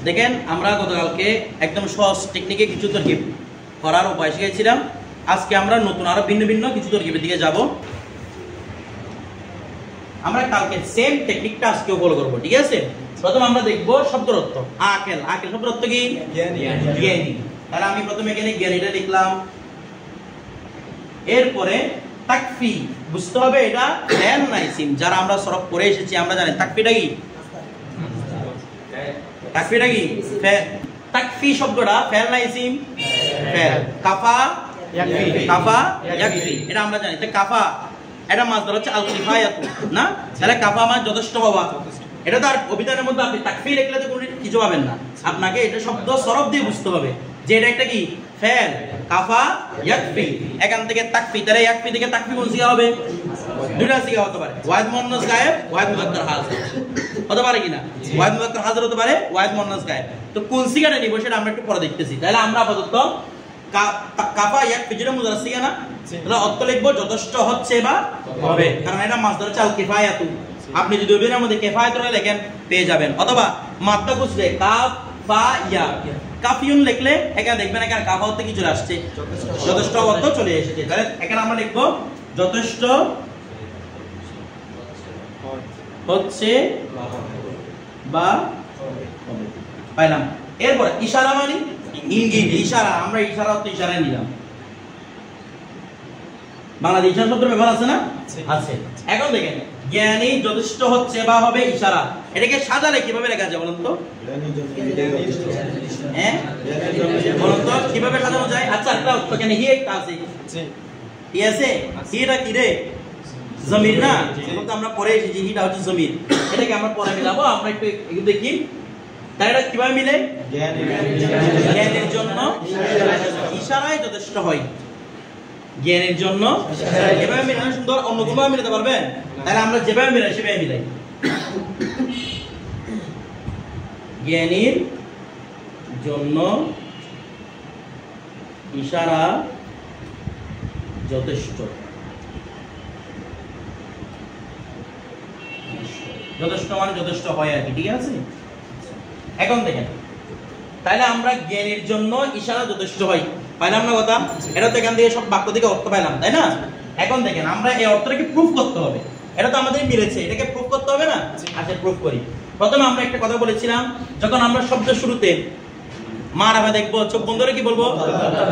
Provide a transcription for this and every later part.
দেখেন আমরা গতকালকে একদম সহজ টেকনিকে কিছু তরকিব করার উপায় শিখেছিলাম। আজকে আমরা নতুন আরো ভিন্ন ভিন্ন কিছু তরকিবের দিকে যাব। আমরা কালকে সেম টেকনিকটা আজকেও ফলো করব, ঠিক আছে? প্রথম আমরা দেখব শব্দের অর্থ। আকেল, আকেল শব্দের অর্থ কি? জ্ঞানী। তাহলে আমি প্রথমে এখানে জ্ঞানীটা লিখলাম। এরপরে তাকফি, বুঝতে হবে এটা ফেল না ইসিম। যারা আমরা সরফ করে এসেছি আমরা জানি তাকফিটা কি? তাকফিটা কি? ফেল। তাকফি শব্দটা ফেল না ইসিম? ফেল। কাফা ইয়াকফি, কাফা ইয়াকফি, এটা আমরা জানি। তো কাফা এটা মাসদার হচ্ছে আল কিফায়াতু, না? তাহলে কাফা মানে যথেষ্ট হওয়া। এটা তো আর অভিধানের মধ্যে আপনি তাকফি লিখলে তো কোনো কিছু পাবেন না। আপনাকে এটা শব্দ সরফ দিয়ে বুঝতে হবে যে এটা একটা কি? ফেল। কাফা ইয়াকফি, এখান থেকে তাকফি। তাহলে ইয়াকফি থেকে তাকফি কোন সিগা হবে? দুইটা সিগা হতে পারে, ওয়াহিদ মুয়ান্নাস গায়েব, ওয়াহিদ মুযাক্কার হাজির হতে পারে কিনা? ওয়াহিদ মুযাক্কার হাজির হতে পারে, ওয়াহিদ মুয়ান্নাস গায়েব। তো কোন সিগাটা নিব সেটা আমরা একটু পরে দেখতেছি। তাহলে আমরা আপাতত কাফা ইয়াকফি যেটা মুজার সিগা না, তাহলে অর্থ লিখবো যথেষ্ট হচ্ছে বা হবে, কারণ এটা মাসদার হচ্ছে আল কিফায়াতু। আপনি যদি অভিধানের মধ্যে কিফায়াত লেখেন পেয়ে যাবেন, অথবা মাত্রা খুঁজলে কাফ ফা ইয়া, কাফিউন লিখলে এখানে দেখবেন এখানে কাফা হতে কি চলে আসছে? যথেষ্ট অর্থ চলে এসেছে। তাহলে এখানে আমরা লিখবো যথেষ্ট হচ্ছে বা হবে, পাইলাম। এরপরে ইশারা মানে ইঙ্গিত, ইশারা। আমরা ইশারা অর্থ ইশারায় নিলাম। বাংলাদেশ ইশারা শব্দের ব্যবহার আছে না? আছে। এখন দেখেন জ্ঞানী যথেষ্ট হচ্ছে বা হবে ইশারা, এটাকে সাজালে কিভাবে লেখা যায় বলুন তো? হ্যাঁ বলুন তো কিভাবে সাজানো যায়? আচ্ছা একটা অর্থ কেন হি একটা আছে, হি আছে। হিটা কি রে? জমির না? যেটা আমরা পড়ে এসেছি হিটা হচ্ছে জমির। এটাকে আমরা পরে মিলাবো, আমরা একটু দেখি। তাই এটা কিভাবে মিলে? জ্ঞানের জন্য ইশারায় যথেষ্ট হয়। জ্ঞানের জন্য এভাবে মিলানো সুন্দর। অন্য কোনোভাবে মিলাতে পারবেন? তাহলে আমরা যেভাবে মিলাই সেভাবে মিলাই। জ্ঞানীর জন্য ইশারা যথেষ্ট, যথেষ্ট মানে যথেষ্ট হয় আর কি, ঠিক আছে? এখন দেখেন তাহলে আমরা জ্ঞানীর জন্য ইশারা যথেষ্ট হয় পাইলাম না কথা? এটা তো এখান থেকে সব বাক্য থেকে অর্থ পাইলাম, তাই না? এখন দেখেন আমরা এই অর্থটাকে প্রুফ করতে হবে। এটা তো আমাদের মিলেছে, এটাকে প্রুফ করতে হবে না? আচ্ছা প্রুফ করি। প্রথমে আমরা একটা কথা বলেছিলাম, যখন আমরা শব্দ শুরুতে মারাফা দেখবো চোখ বন্ধ করে কি বলবো?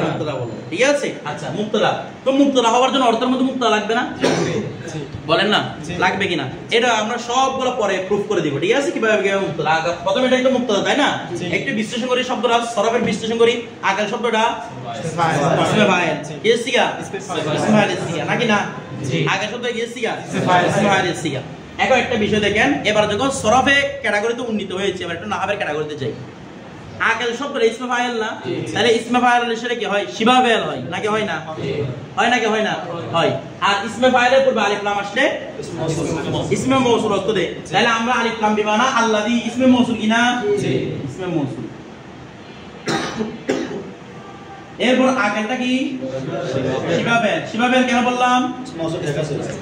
মুক্তদা বলবো, ঠিক আছে? আচ্ছা মুক্তদা, তো মুক্তদা হওয়ার জন্য অর্থের মধ্যে মুক্তদা লাগবে না? বলেন না লাগবে কিনা? এটা আমরা সবগুলো পরে প্রুফ করে দিব, ঠিক আছে? কিভাবে কিভাবে মুক্তদা। প্রথমে এটা একটু মুক্তদা, তাই না? একটু বিশ্লেষণ করি শব্দটা, সরফের বিশ্লেষণ করি। আগের শব্দটা ইসমে ফাইল, ইসিগা ইসমে ফাইল ইসিগা নাকি না? আগের শব্দ কি ইসিগা ইসমে ফাইল ইসিগা। এখন একটা বিষয় দেখেন, এবার যখন সরফে ক্যাটাগরিতে উন্নীত হয়েছে, এবার একটু নাহাবের ক্যাটাগরিতে যাই। আগের শব্দটা ইসমে ফাইল না, তাহলে ইসমে ফাইল সেটা কি হয়? শিবা ফাইল হয় নাকি হয় না? হয় নাকি হয় না? হয়। আর ইসমে ফাইলের পূর্বে আলিফ লাম আসলে ইসমে মৌসুল অর্থ দেয়। তাহলে আমরা আলিফ লাম বিমানা আল্লাযী ইসমে মৌসুল কিনা? ইসমে মৌসুল। এরপর আগেরটা কি? শিবা ফাইল। শিবা ফাইল কেন বললাম?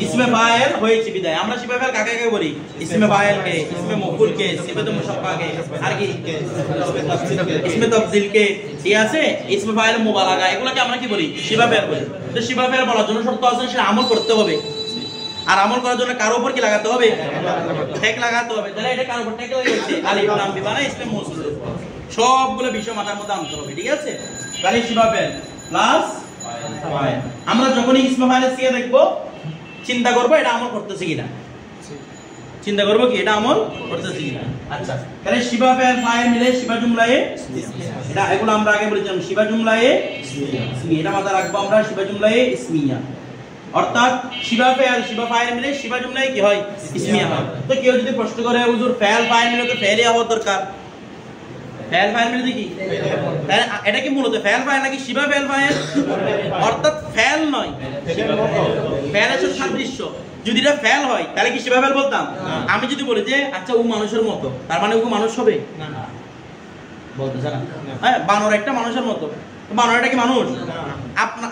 ইসমে ফাইল হয়েছে বিদায়। আমরা শিবা ফাইল কাকে কাকে বলি? ইসমে ফাইল কে, ইসমে মফউল কে, সিফাতুল মুশাব্বাহ কে, আর কি ইসমে তাফজিল কে, ঠিক আছে? ইসমে ফাইল মুবালাগা, এগুলোকে আমরা কি বলি? শিবা ফাইল বলি। তো শিবা ফাইল বলার জন্য শর্ত আছে, সে আমল করতে হবে। আর আমল করার জন্য কার উপর কি লাগাতে হবে? টেক লাগাতে হবে। তাহলে এটা কার উপর টেক লাগাইছে? আলিফ লাম বিমানা ইসমে মৌসুল। সবগুলো বিষয় মাথার মধ্যে আনতে হবে, ঠিক আছে? তাহলে শিবা ফাইল প্লাস ফাইল। আমরা যখনই ইসমে ফাইলের সিগা দেখবো চিন্তা করবো এটা আমল করতেছে কিনা। চিন্তা করবো কি এটা আমল করতেছে কিনা। আচ্ছা তাহলে শিবা ফাইল ফাইল মিলে শিবা জুমলায়ে, এটা এগুলো আমরা আগে বলেছিলাম শিবা জুমলায়ে ইসমিয়া, এটা মাথায় রাখবো আমরা। শিবা জুমলায়ে ইসমিয়া অর্থাৎ শিবা ফাইল মিলে শিবা জুমলায়ে কি হয়? ইসমিয়া হয়। তো কেউ যদি প্রশ্ন করে হুজুর ফাইল ফাইল মিলে তো ফেলে হওয়ার দরকার, ফেল ফাইল মিলে দেখি এটা কি মূলত ফেল ফাইল নাকি শিবা ফেল ফাইল? অর্থাৎ ফেল নয়, ফেল এর সাদৃশ্য। যদি এটা ফেল হয় তাহলে কি শিবা ফেল বলতাম? আমি যদি বলি যে আচ্ছা ও মানুষের মতো, তার মানে ও মানুষ হবে না? বলতেছে না। হ্যাঁ বানর একটা মানুষের মতো, বানর এটা কি মানুষ?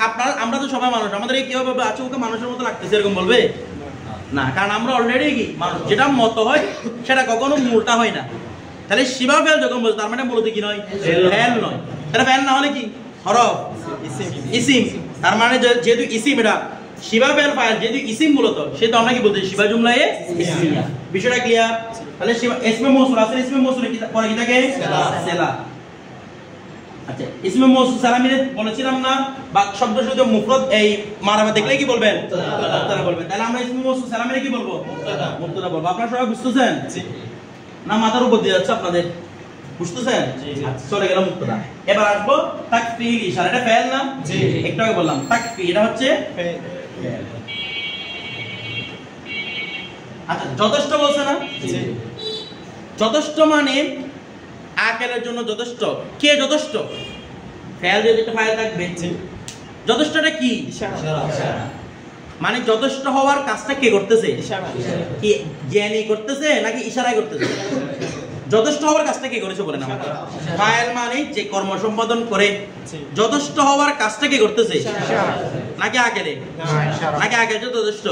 আপনার আমরা তো সবাই মানুষ, আমাদের কি হবে? আচ্ছা ওকে মানুষের মতো লাগতেছে এরকম বলবে না, কারণ আমরা অলরেডি কি মানুষ। যেটা মতো হয় সেটা কখনো মূলটা হয় না। তাহলে শিবা ফেল যখন বলছে তার মানে মূলত কি নয়, ফেল নয়। তাহলে ফেল না হলে কি হরফ ইসিম। তার মানে যেহেতু ইসিম, এটা শিবা ফেল ফাইল যেহেতু ইসিম মূলত, সেহেতু আমরা কি বলতে শিবা জুমলায়ে ইসমিয়া। বিষয়টা ক্লিয়ার? তাহলে শিবা ইসমে মৌসুল আছে, ইসমে মৌসুল কি পরে কি থাকে সেলা। আচ্ছা ইসমে মৌসুল সালামিনে বলেছিলাম না বাক শব্দ শুদ্ধ মুফরদ এই মারাবা দেখলে কি বলবেন, মুক্তাদা বলবেন। তাহলে আমরা ইসমে মৌসুল সালামিনে কি বলবো, মুক্তাদা বলবো। আপনারা সবাই বুঝতেছেন না? মাথার উপর দিয়ে যাচ্ছে আপনাদের, বুঝতেছেন? চলে গেল মুক্তাদা। এবার আসবো তাকফিল ইশারা। এটা ফেল না? জি, একটু আগে বললাম তাকফি, এটা হচ্ছে ফেল। আচ্ছা যথেষ্ট বলছে না? জি। যথেষ্ট মানে আকেলের জন্য যথেষ্ট। কে যথেষ্ট? ফেল যদি একটা ফাইল থাকবে, যথেষ্টটা কি? ইশারা। মানে যথেষ্ট হওয়ার কাজটা কে করতেছে? ইশারা। কি জ্ঞানী করতেছে নাকি ইশারায় করতেছে? যথেষ্ট হওয়ার কাজটা কে করেছে বলেন আমাকে? ফাইল মানে যে কর্ম সম্পাদন করে, যথেষ্ট হওয়ার কাজটা কে করতেছে? ইশারা। নাকি আকেলে? নাকি আকেলে যথেষ্ট?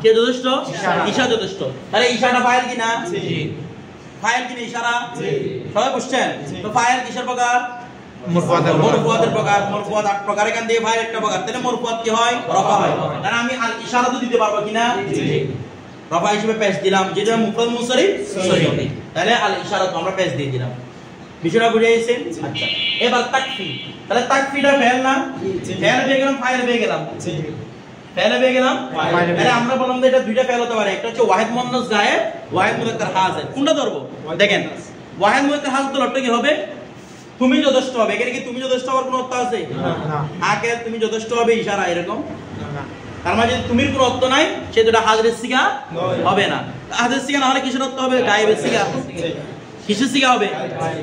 কে যথেষ্ট? ইশারা যথেষ্ট। তাহলে ইশারাটা ফাইল কি না? জি। ফাইল কি না ইশারা? জি। সবাই বুঝছেন? তো ফাইল কিসের প্রকার? মরফুয়াতের প্রকার। মরফুয়াত 8 প্রকার, এখান দিয়ে ফাইল একটা প্রকার। তাহলে মরফুয়াত কি হয়? রফা হয়। তাহলে আমি আল ইশারা তো দিতে পারবো কিনা? জি। রফা হিসেবে পেশ দিলাম, যেটা মুফরদ মুনসারিফ সহিহ। তাহলে আল ইশারা তো আমরা পেশ দিয়ে দিলাম। বিষয়টা বুঝে গেছেন? আচ্ছা এবার তাকফি। তাহলে তাকফিটা ফেল না? ফেল পেয়ে গেলাম, ফাইল পেয়ে গেলাম। জি। ফেল পেয়ে গেলাম। তাহলে আমরা বললাম যে এটা দুইটা ফেল হতে পারে, একটা হচ্ছে ওয়াহিদ মুন্নাস গায়েব, ওয়াহিদ মুযাক্কার হাজির। কোনটা ধরবো? দেখেন ওয়াহিদ মুযাক্কার হাজির তো অর্থ কি হবে? তুমি যথেষ্ট হবে। এখানে কি তুমি যথেষ্ট হওয়ার কোনো অর্থ আছে? না। আকে তুমি যথেষ্ট হবে ইশারা এরকম না। তার মানে যদি তুমির কোনো অর্থ নাই, সেটা হাজিরের সিগা হবে না। হাজিরের সিগা না হলে কিসের অর্থ হবে? গায়েবের সিগা। কিসের সিগা হবে?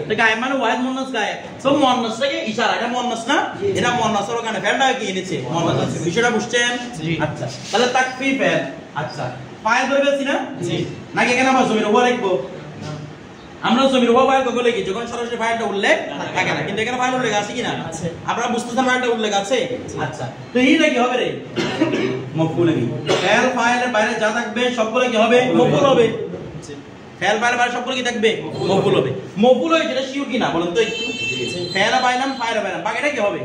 তো গায়েব মানে ওয়াহিদ মুন্নাস গায়েব। সো মুন্নাসটাকে ইশারা, এটা মুন্নাস না, এটা মুন্নাসের ওখানে ফেলটা কি এনেছে? মুন্নাস আছে। বিষয়টা বুঝছেন? আচ্ছা তাহলে তাকফি ফেল। আচ্ছা ফাইল ধরে ফেলছি না? জি। নাকি এখানে আমরা জমির উপর লিখবো? আমরা জমির উপর ফাইল কখন লিখি? যখন সরাসরি ফাইলটা উল্লেখ থাকে না। কিন্তু এখানে ফাইল উল্লেখ আছে কিনা? আছে। আপনারা বুঝতেছেন ফাইলটা উল্লেখ আছে? আচ্ছা তো এইটা কি হবে রে? মফউল কি? ফেল ফাইলের বাইরে যা থাকবে সবগুলো কি হবে? মফউল হবে। ফেল ফাইলের বাইরে সবগুলো কি থাকবে? মফউল হবে। মফউল হয় যেটা শিওর কিনা বলেন তো একটু? ফেল পাইলাম, ফাইল পাইলাম, বাকিটা কি হবে?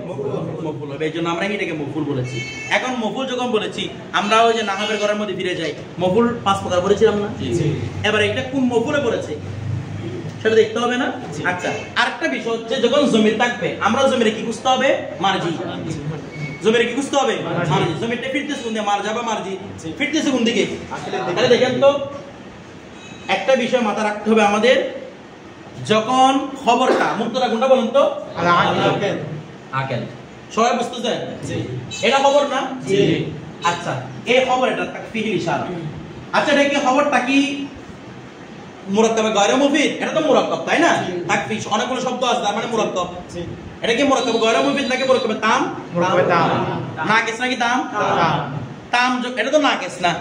মফউল হবে। এইজন্য আমরা এটাকে মফউল বলেছি। এখন মফউল যখন বলেছি, আমরা ওই যে নাহাবের ঘরের মধ্যে ফিরে যাই। মফউল 5 প্রকার বলেছিলাম না? জি। এবার এটা কোন মফউলে পড়েছে সেটা দেখতে হবে না? আচ্ছা আরেকটা বিষয় হচ্ছে যখন জমির থাকবে, আমরা জমিরে কি বুঝতে হবে? মারজি। জমিরে কি বুঝতে হবে? মারজি। জমিরটা ফিরতেছে কোন দিকে? মার যাবে মারজি। ফিরতেছে কোন দিকে? তাহলে দেখেন তো একটা বিষয় মাথা রাখতে হবে আমাদের, যখন খবরটা মুক্তদা কোনটা বলেন তো? আকেল। সবাই বুঝতেছেন? জি। এটা খবর না? জি। আচ্ছা এই খবর, এটা তাকফিল ইশারা। আচ্ছা এটা কি খবরটা কি মুরাক্কাবে গায়রে মুফিদ? এটা তো মুরাক্কাব তাই না? তাকফি অনেকগুলো শব্দ আছে তার মানে মুরাক্কাব। জি। এটা কি মুরাক্কাবে গায়রে মুফিদ নাকি মুরাক্কাবে তাম? মুরাক্কাবে তাম। নাকিস নাকি তাম? তাম। তাম এটা তো নাকিস না।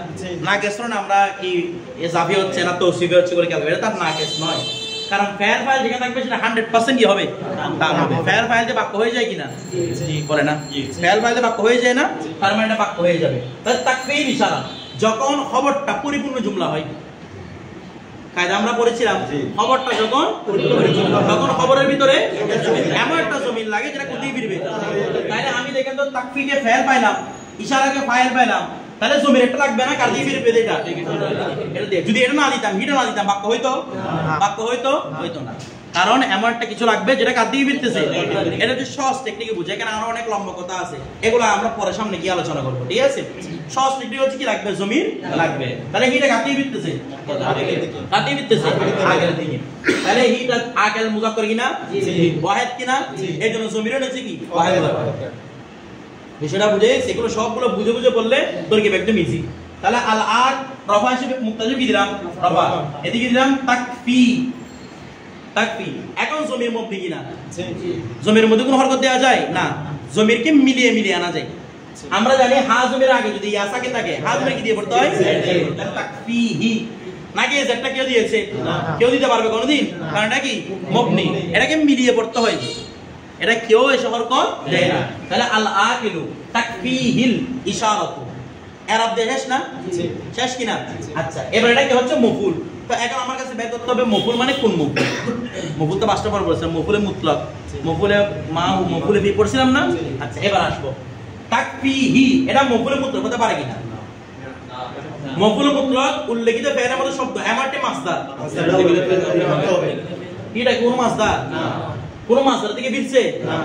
নাকিস না আমরা কি ইজাফি হচ্ছে না তৌসিফি হচ্ছে করে খেলবে, এটা তার নাকিস নয়। কারণ ফেল ফাইল যেখানে থাকবে সেটা 100% কি হবে? তাম হবে। ফেল ফাইল যে বাক্য হয়ে যায় কিনা? জি বলে না? ফেল ফাইল যে বাক্য হয়ে যায় না, তার মানে এটা বাক্য হয়ে যাবে। তাহলে তাকফিল ইশারা যখন খবরটা পরিপূর্ণ জুমলা হয়, কায়দা আমরা পড়েছিলাম খবরটা যখন তখন খবরের ভিতরে এমন একটা জমিন লাগে যেটা কোথায় ফিরবে। তাহলে আমি দেখেন তো তাকফিকে ফেল পাইলাম, ইশারাকে ফাইল পাইলাম, তাহলে জমির একটা লাগবে না? কার দিয়ে ফিরবে? এটা যদি এটা না দিতাম, হিটা না দিতাম, বাক্য হইতো? বাক্য হইতো? হইতো না। কারণ এমন একটা কিছু লাগবে যেটা কার দিয়ে ফিরতেছে। এটা হচ্ছে সহজ টেকনিকে বুঝে। এখানে আরো অনেক লম্বা কথা আছে, এগুলো আমরা পরে সামনে গিয়ে আলোচনা করবো, ঠিক আছে? সহজ টেকনিক হচ্ছে কি লাগবে? জমির লাগবে। তাহলে হিটা কার দিয়ে ফিরতেছে? কার দিয়ে ফিরতেছে? আগের দিকে। তাহলে হিটা আকেল মুযাক্কার কিনা? ওয়াহিদ কিনা? এই জন্য জমির হচ্ছে কি? ওয়াহিদ মুযাক্কার। বিষয়টা বুঝে সেগুলো সবগুলো বুঝে বুঝে বললে তোর কি একদম ইজি। তাহলে আল আর রফা হিসেবে মুক্তাদা কি দিলাম? রফা। এদিকে দিলাম তাকফি। তাকফি। এখন জমির মধ্যে কিনা? জমির মধ্যে কোনো হরকত দেওয়া যায় না, জমিরকে মিলিয়ে মিলিয়ে আনা যায়। আমরা জানি হা জমির আগে যদি ইয়া সাকিন থাকে, হা জমির কি দিয়ে পড়তে হয়? তাহলে তাকফিহি। নাকি এটা কেউ দিয়েছে? কেউ দিতে পারবে কোনোদিন? কারণ এটা কি মবনি, এটাকে মিলিয়ে পড়তে হয়, এটা কেউ এসে হরকত দেয় না। তাহলে আল আকিলু তাকফিহিল ইশারাতু। এরাব শেষ না? শেষ কিনা? আচ্ছা এবার এটা কি হচ্ছে? মফউল। তো এখন আমার কাছে বের করতে হবে মফুল মানে কোন মফুল। মফুল তো 5টা বার বলেছিলাম, মফুলে মুতলাক, মফুলে মা, মফুলে বি পড়ছিলাম না। আচ্ছা এবার আসবো তাকফিহি, এটা মফুলে মুতলাক হতে পারে কিনা? মফুলে মুতলাক উল্লেখিত ফেলের মধ্যে শব্দ এমআরটি মাসদার, এটা কোন মাসদার? না, কোন মাসদার থেকে ফিরছে না,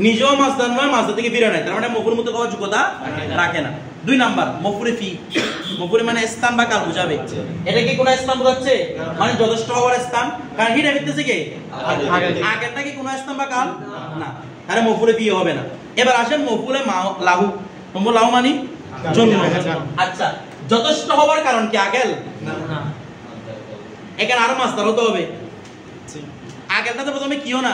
নিজেও মাসদার নয়, মাসদার থেকে ফিরে নাই, তার মানে মফুল মুতলাক হওয়ার যোগ্যতা রাখে না। 2 নাম্বার মফুলে ফি, মফুলে মানে স্থান বা কাল বোঝাবে। এটা কি কোন স্থান বোঝাচ্ছে? মানে যথেষ্ট হওয়ার স্থান, কারণ হিটা ফিরতেছে কি আগেরটা কি কোন স্থান বা কাল না, তাহলে মফুলে ফি হবে না। এবার আসেন মফুলে লাহু, মফুল লাহু মানে জন্য। আচ্ছা যথেষ্ট হওয়ার কারণ কি আগেল? না, এখানে আরো মাসদার হতে হবে। আগেরটাতে প্রথমে কিও না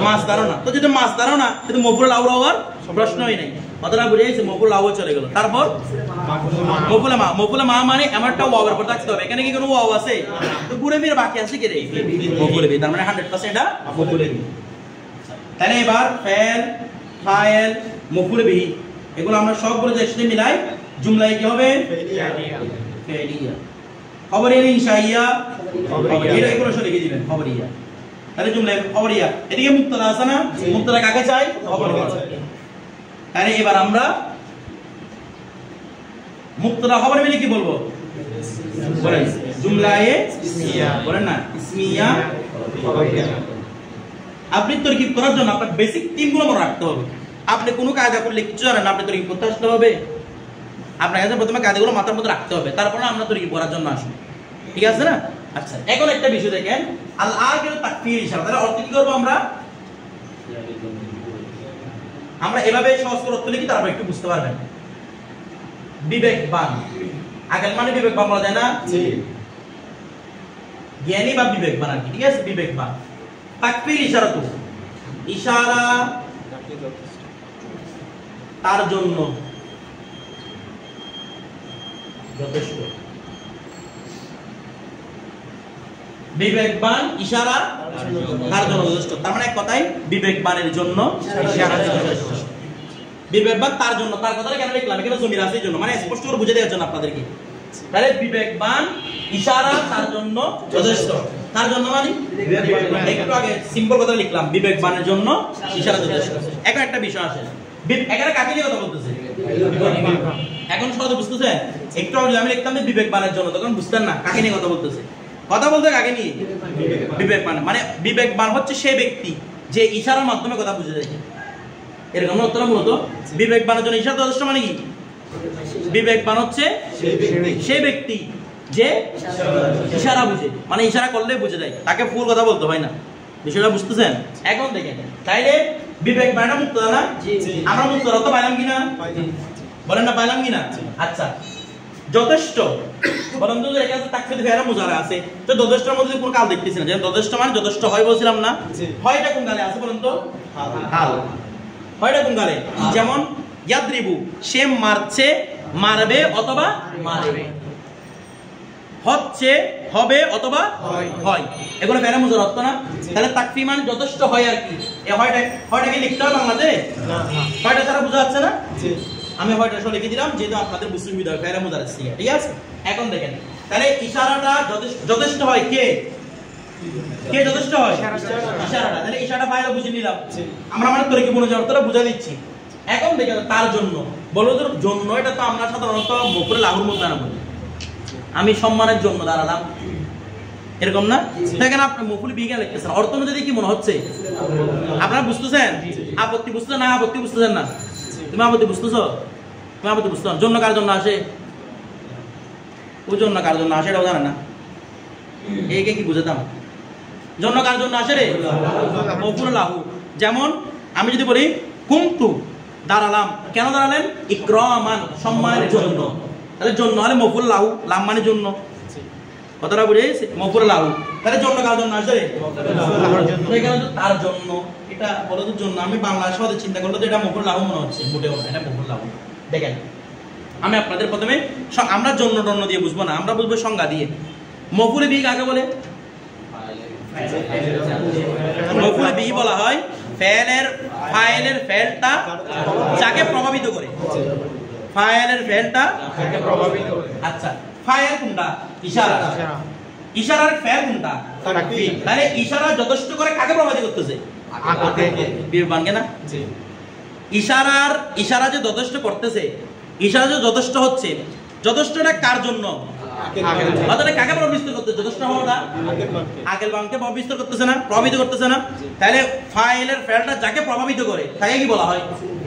মাসদারও না, তো যদি মাসদারও না কিন্তু মফুল লাহু হওয়ার প্রশ্নই নাই। কথাটা বুঝে গেছে? মফুল লাহু চলে গেল। তারপর মফুলে মা, মফুলে মা মানে এমনটা ওয়াওয়ের উপর থাকতে হবে। এখানে কি কোনো ওয়াও আছে? তো ঘুরে ফিরে বাকি আছে কি রে মফুলে বি, তার মানে 100% এটা মফুলে বি। তাহলে এবার ফেল, ফাইল, মফুলে বি এগুলো আমরা সবগুলো একসাথে মিলাই জুমলায় কি হবে? ফেলিয়া। খবরিয়া ইনশাইয়া, এটা এগুলো সব লিখে দিবেন খবরিয়া। তাহলে জুমলায় খবরিয়া, এদিকে মুবতাদা আছে না? মুবতাদা কাকে চাই? খবরিয়া। তাহলে এবার আমরা মুবতাদা খবর মিলে কি বলবো? বলেন জুমলায়ে ইসমিয়া, বলেন না ইসমিয়া খবরিয়া। আপনি তরকিব করার জন্য আপনার বেসিক তিনগুলো মনে রাখতে হবে। আপনি কোনো কায়দা করলে কিছু জানেন না, আপনি তরকিব করতে আসতে হবে। আপনার কাছে প্রথমে কায়দাগুলো মাথার মধ্যে রাখতে হবে, তারপরে আমরা তরকিব করার জন্য আসবো, ঠিক আছে না? আচ্ছা এখন একটা বিষয় দেখেন, আল আকিল তাকফির ইশারা, তাহলে অর্থ কি করব আমরা? আমরা এভাবে সহজ করে অর্থ লিখি, তারপর একটু বুঝতে পারবেন। বিবেকবান, আগের মানে বিবেকবান বলা যায় না? জি, জ্ঞানী বা বিবেকবান আর কি, ঠিক আছে? বিবেকবান। তাকফির ইশারা, তো ইশারা তার জন্য যথেষ্ট। বিবেকবান ইশারা তার জন্য যথেষ্ট, তার মানে এক কথায় বিবেকবানের জন্য ইশারা যথেষ্ট। বিবেকবান তার জন্য, তার কথাটা কেন লিখলাম? এখানে জমির আছে এই জন্য, মানে স্পষ্ট করে বুঝে দেওয়ার জন্য আপনাদেরকে। তাহলে বিবেকবান ইশারা তার জন্য যথেষ্ট, তার জন্য মানে একটু আগে সিম্পল কথা লিখলাম, বিবেকবানের জন্য ইশারা যথেষ্ট। এখন একটা বিষয় আসে, এখানে কাকে নিয়ে কথা বলতেছে? এখন সহজে বুঝতেছেন? একটু আগে আমি লিখতাম যে বিবেকবানের জন্য, তখন বুঝতেন না কাকে নিয়ে কথা বলতেছে। কথা বলতে কাকে নিয়ে? বিবেকবান। মানে বিবেকবান হচ্ছে সেই ব্যক্তি যে ইশারার মাধ্যমে কথা বুঝে যায়, এরকম অর্থটা মূলত। বিবেকবানের জন্য ইশারা যথেষ্ট মানে কি? বিবেকবান হচ্ছে সেই ব্যক্তি যে ইশারা বুঝে, মানে ইশারা করলে বুঝে যায়, তাকে ফুল কথা বলতে হয় না। বিষয়টা বুঝতেছেন? এখন দেখেন, তাইলে বিবেকবানটা মুক্তাদা না? আমরা মুক্তাদা তো পাইলাম কিনা? বলেন না পাইলাম কিনা? আচ্ছা যথেষ্ট বলেন তো, এখানে তাকফির ফেরা মুজারা আছে, তো যথেষ্টর মধ্যে কোন কাল দেখতেছি না, যে যথেষ্ট মানে যথেষ্ট হয় বলছিলাম না? হয়টা কোন কালে আছে বলেন তো? হাল। হয়টা কোন কালে? যেমন ইয়াদরিবু, সে মারছে, মারবে অথবা মারবে, হচ্ছে, হবে অথবা হয়, এগুলো ফেরা মুজারা অর্থ না? তাহলে তাকফি মানে যথেষ্ট হয় আর কি। এই হয়টাকে লিখতে হবে বাংলাতে? হয়টা ছাড়া বোঝা যাচ্ছে না? আমি হয়টা সব লিখে দিলাম, যেহেতু আপনাদের বুঝতে সুবিধা হয় ফেরা মুজারা সিগা, ঠিক আছে? এখন দেখেন, তাহলে ইশারাটা যথেষ্ট হয় কে? কে যথেষ্ট হয়? ইশারাটা। তাহলে ইশারাটা ফাইল বুঝে নিলাম, আমরা মানে তরকিব অনুযায়ী অর্থটা বুঝা দিচ্ছি। এখন দেখেন তার জন্য, বলো তো জন্য, এটা তো আমরা সাধারণত মফুলে লাহুর মধ্যে না বলি, আমি সম্মানের জন্য দাঁড়ালাম, এরকম না? দেখেন আপনি মফুল বিজ্ঞান লিখতেছেন, অর্থ অনুযায়ী কি মনে হচ্ছে? আপনারা বুঝতেছেন? আপত্তি বুঝতেছেন না? আপত্তি বুঝতেছেন না? তুমি আপত্তি বুঝতেছো? তুমি আপত্তি বুঝতে জন্য কার জন্য আসে? ওই জন্য কার জন্য আসে এটাও জানে না, একে কি বুঝাতাম? জন্য কার জন্য আসে রে? মফুল লাহু। যেমন আমি যদি বলি কুমতু, দাঁড়ালাম, কেন দাঁড়ালেন? ইকরামান, সম্মানের জন্য। তাহলে জন্য হলে মফুল লাহু, লাম মানে জন্য, কথাটা বুঝে গেছে? মফুল লাহু। তাহলে জন্য কার জন্য আসে রে? তার জন্য। এটা বলো তো জন্য, আমি বাংলা শব্দে চিন্তা করলে তো এটা মফুল লাহু মনে হচ্ছে, মোটেও না, এটা মফুল লাহু। দেখেন আমি আপনাদের প্রথমে, আমরা জন্য টন্য দিয়ে বুঝবো না, আমরা বুঝবো সংজ্ঞা দিয়ে। মফুলে বিহি কাকে বলে? মফুলে বিহি বলা হয় ফাইলের ফেলটা যাকে প্রভাবিত করে, ফাইলের ফেলটা যাকে প্রভাবিত করে। আচ্ছা ফাইল কোনটা? ইশারা। ইশারার ফেল কোনটা? তাকফির। তাহলে ইশারা যথেষ্ট করে কাকে প্রভাবিত করতেছে? বিরবানকে না? জি। ইশারা যে যথেষ্ট করতেছে, ইশারা যে যথেষ্ট হচ্ছে, যথেষ্টটা কার জন্য? অর্থাৎ কাকে প্রভাবিত করতেছে? যথেষ্ট হওয়াটা আকেল বানকে প্রভাবিত করতেছে না? প্রভাবিত করতেছে না? তাহলে ফাইলের ফেলটা যাকে প্রভাবিত করে তাকে কি বলা হয়?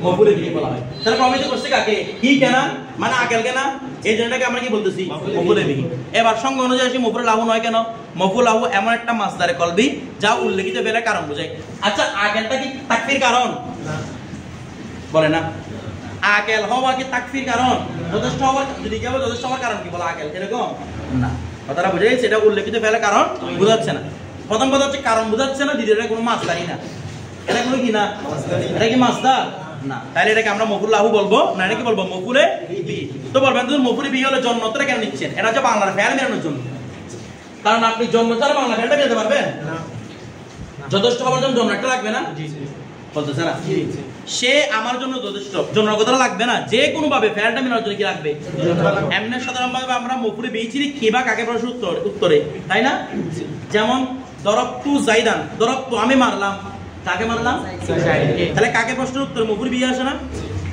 মফুলে বিহি বলা হয়। তাহলে প্রভাবিত করছে কাকে? কি কেনা মানে আকেল কেনা, এই জন্যটাকে আমরা কি বলতেছি? মফুলে বিহি। এবার সঙ্গ অনুযায়ী আসি মফুল লাহু নয় কেন? মফুল লাহু এমন একটা মাসদারে কলবি যা উল্লেখিত ফেলের কারণ বোঝায়। আচ্ছা আকেলটা কি তাকফির কারণ? বলে না। আকেল হওয়া কি তাকফির কারণ? যথেষ্ট হওয়া যদি কেবল যথেষ্ট হওয়ার কারণ কি বলা আকেল এরকম না। কথাটা বুঝে গেছে? এটা উল্লেখিত ফেলে কারণ বোঝাচ্ছে না। প্রথম কথা হচ্ছে কারণ বোঝাচ্ছে না, দ্বিতীয়টা কোনো মাসদারই না। এটা কোনো কি না? এটা কি মাসদার না? তাহলে এটাকে আমরা মফুল লাহু বলবো না, এটা কি বলবো? মফুলে বিহি। তো বলবেন তুমি মফুলে বিহি হলে জন্য তো কেন নিচ্ছেন? এটা হচ্ছে বাংলার ফেল মেলানোর জন্য। কারণ আপনি জন্য ছাড়া বাংলা ফেলটা পেতে পারবেন না। যথেষ্ট হওয়ার জন্য জন্য একটা লাগবে না? বলতেছে না সে আমার জন্য যথেষ্ট, জন্য কথা লাগবে না। যে কোনো ভাবে ফেলটা মেলানোর জন্য কি লাগবে? এমনি সাধারণভাবে আমরা মফুলে বিহি ছিলি কি বা কাকে প্রশ্ন উত্তরে, তাই না? যেমন দরবতু জাইদান, দরবতু আমি মারলাম, কাকে মারলাম? তাহলে কাকে প্রশ্নের উত্তরে মফুলে বিহি আসে না?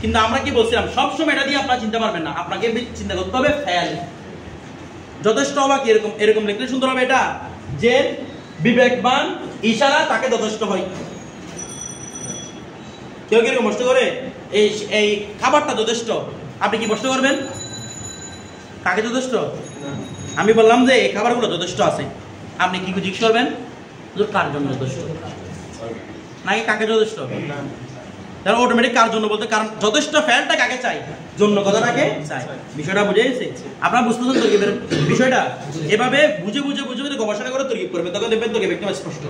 কিন্তু আমরা কি বলছিলাম সবসময় এটা দিয়ে আপনারা চিন্তা পারবেন না, আপনাকে চিন্তা করতে হবে ফেল। যথেষ্ট হওয়া কি এরকম এরকম লিখলে সুন্দর হবে এটা, যে বিবেকবান ইশারা তাকে যথেষ্ট হয়। কেউ কিরকম প্রশ্ন করে এই খাবারটা যথেষ্ট, আপনি কি প্রশ্ন করবেন? কাকে যথেষ্ট? আমি বললাম যে এই খাবারগুলো যথেষ্ট আছে, আপনি কি জিজ্ঞেস করবেন? কার জন্য যথেষ্ট নাকি কাকে যথেষ্ট? তাহলে অটোমেটিক কার জন্য বলতে, কারণ যথেষ্ট ফেলটা কাকে চাই? জন্য কথাটাকে চাই। বিষয়টা বুঝে গেছে? আপনারা বুঝতেছেন তরকিবের বিষয়টা? এভাবে বুঝে বুঝে বুঝে বুঝে গবেষণা করে তরকিব করবেন, তখন দেখবেন তরকিব একদম স্পষ্ট।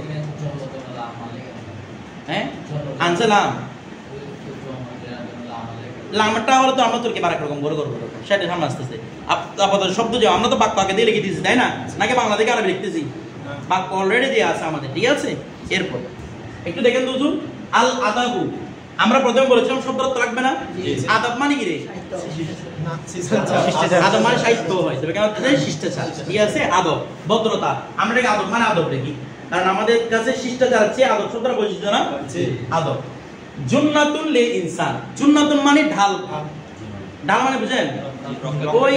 হ্যাঁ আনসালাম লামটা হলে তো আমরা তরকিব আরেক রকম করে করবো, সেটা সামনে আসতেছে। আপাতত শব্দ যে আমরা তো বাক্য আগে দিয়ে লিখে দিয়েছি, তাই না? নাকি বাংলা থেকে আরবি লিখতেছি? বাক্য অলরেডি দেওয়া আছে আমাদের, ঠিক আছে? এরপর একটু দেখেন তো হুজুর, আল আদাবু আমরা প্রথমে বলেছিলাম শব্দ অর্থ লাগবে না? আদাব মানে কি রে? আদব মানে সাহিত্য হয়, তবে কেন শিষ্টাচার, ঠিক আছে? আদব ভদ্রতা, আমরা এটাকে আদব মানে আদব দেখি, কারণ আমাদের কাছে শিষ্টাচার আছে আদব শব্দটা বৈশিষ্ট্য না? আদব। জুন্নাতুন লিল ইনসান, জুন্নাতুন মানে ঢাল। ঢাল মানে বুঝেন? ওই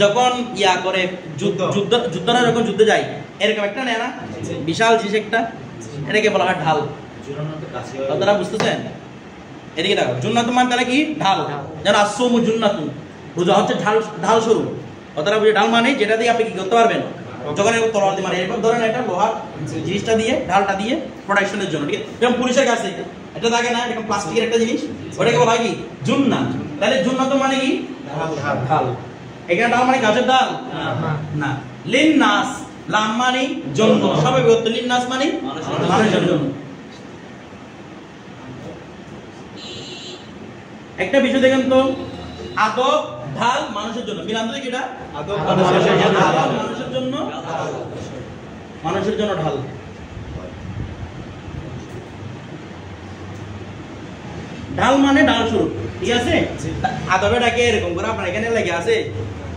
যখন ইয়া করে যুদ্ধরা যখন যুদ্ধে যায় এরকম একটা নেয় না, বিশাল জিনিস একটা, এটাকে বলা হয় ঢাল। আপনারা বুঝতেছেন? এদিকে দেখো, জুন্নাতুন মানে তাহলে কি? ঢাল। যেন আসসমু জুন্নাতুন, রোজা হচ্ছে ঢাল, ঢাল স্বরূপ। আপনারা বুঝে ঢাল মানে যেটা দিয়ে আপনি কি করতে পারবেন? যখন এরকম তলোয়ার দিয়ে মানে এরকম ধরেন একটা লোহার জিনিসটা দিয়ে, ঢালটা দিয়ে প্রোটেকশনের জন্য, ঠিক আছে? যেমন পুলিশের কাছে এটা থাকে না, এরকম প্লাস্টিকের একটা জিনিস, ওটাকে বলা হয় কি? জুন্না। তাহলে জুন্নাতুন মানে কি? ঢাল। এখানে ঢাল মানে গাছের ডাল না। লিন নাস, লাম মানে জন্য, সবাই বিভক্ত। লিন নাস মানে মানুষের জন্য। একটা বিষয় দেখেন তো, আদব ঢাল মানুষের জন্য, মিলান তো এটা আদব মানুষের জন্য, মানুষের জন্য ঢাল। ঢাল মানে ডাল স্বরূপ, ঠিক আছে? আদবেটাকে এরকম করে আপনার এখানে লেগে আছে,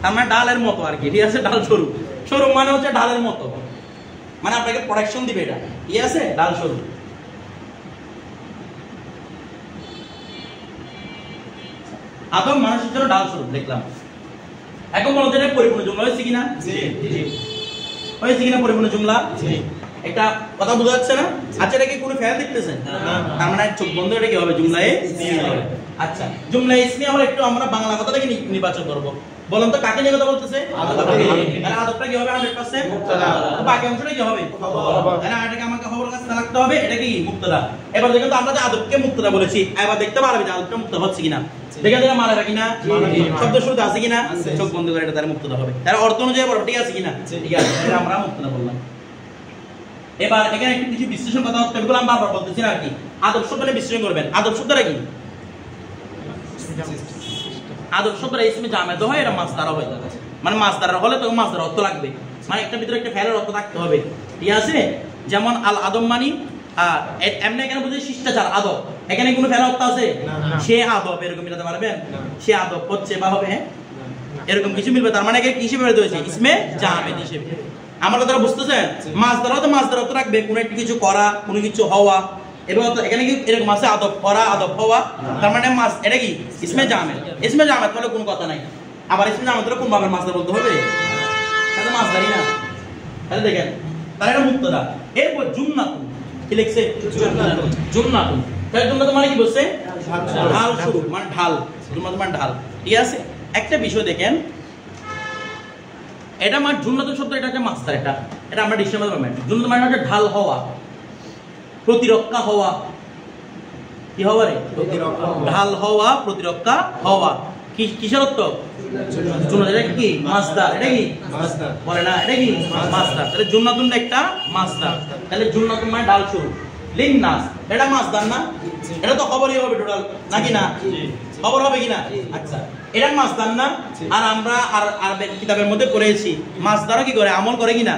তার মানে ডালের মতো আর কি, ঠিক আছে? ডাল স্বরূপ, স্বরূপ মানে হচ্ছে ডালের মতো, মানে আপনাকে প্রোটেকশন দিবে এটা, ঠিক আছে? ডাল স্বরূপ। আদব মানুষের জন্য ডাল স্বরূপ দেখলাম। এখন বলতে এটা পরিপূর্ণ জুমলা হয়েছে কিনা? হয়েছে কিনা পরিপূর্ণ জুমলা? একটা কথা বোঝা যাচ্ছে না? আচ্ছা এটা কি কোনো ফেল দেখতেছেন? তার মানে চোখ বন্ধ, এটা কি হবে? জুমলায়ে ইসমিয়া হবে। আচ্ছা জুমলায়ে ইসমিয়া হলে একটু আমরা বাংলা কথাটাকে নির্বাচন করব। বলেন তো কাকে নিয়ে কথা বলতেছে? তাহলে আদবটা কি হবে? 100% মুবতাদা। বাকি অংশটা কি হবে? তাহলে এটাকে আমাকে খবর কাছে রাখতে হবে, এটা কি মুবতাদা। এবার দেখেন তো আমরা যে আদবকে মুবতাদা বলেছি, এবার দেখতে পারবে যে আদবটা মুবতাদা হচ্ছে কিনা। দেখেন দেখেন মানে কিনা, শব্দ শুরুতে আছে কিনা, চোখ বন্ধ করে এটা তার মুবতাদা হবে। তার অর্থ অনুযায়ী বলো ঠিক আছে কিনা? ঠিক আছে, এটা আমরা মুবতাদা বললাম। এবার এখানে একটু কিছু বিশ্লেষণ কথা হচ্ছে, এগুলো আমি বারবার বলতেছি না আর কি। আদব শব্দটা বিশ্লেষণ করবেন। আদব শব্দটা কি? আদব শব্দটা ইসমে জামেদ হয়, এটা মাসদার হয়, মানে মাসদার হলে তখন মাসদার অর্থ লাগবে, মানে একটা ভিতরে একটা ফেলের অর্থ থাকতে হবে, ঠিক আছে? যেমন আল আদব মানি এমনি এখানে বুঝে শিষ্টাচার, আদব, এখানে কোনো ফেলের অর্থ আছে? সে আদব এরকম মিলাতে পারবেন? সে আদব হচ্ছে বা হবে, হ্যাঁ এরকম কিছু মিলবে, তার মানে কিসে বেরোতে হয়েছে? ইসমে জামেদ হিসেবে। আমার কথাটা বুঝতেছেন? মাসদারও তো মাসদার অর্থ রাখবে কোনো একটা কিছু করা, কোনো কিছু হওয়া। এবং এখানে কি এরকম আছে আদব করা, আদব হওয়া, তার মানে মাস এটা কি ইসমে জামেদ। ইসমে জামেদ তাহলে কোনো কথা নাই। আবার ইসমে জামেদ তাহলে কোন ভাবে মাসদার বলতে হবে? এটা মাসদারই না। তাহলে দেখেন তাহলে এটা মুক্তদা। এরপর জুন্নাতুন কি লিখছে? জুন্নাতুন। তাহলে জুন্নাতুন মানে কি বলছে? ঢাল শুরু, মানে ঢাল। জুন্নাতুন মানে ঢাল। ঠিক আছে, একটা বিষয় দেখেন, এটা মানে জুন্নাতুন শব্দ, এটা হচ্ছে মাসদার। এটা আমরা ডিকশনারিতে পাবেন। জুন্নাতুন মানে হচ্ছে ঢাল হওয়া, প্রতিরক্ষা হওয়া। কি হওয়া রে? ঢাল হওয়া, প্রতিরক্ষা হওয়া। কিসের অর্থ? জুন্নাতুন। এটা কি মাসদার। এটা কি মাসদার বলে না? এটা কি মাসদার। তাহলে জুন্নাতুন একটা মাসদার। তাহলে জুন্নাতুন মানে ঢাল শুরু। লিন্নাস এটা মাসদার না? এটা তো খবরই হবে টোটাল, নাকি না? খবর হবে কিনা? আচ্ছা, এটা মাসদার না? আর আমরা আর কিতাবের মধ্যে পড়েছি মাসদারও কি করে? আমল করে কিনা?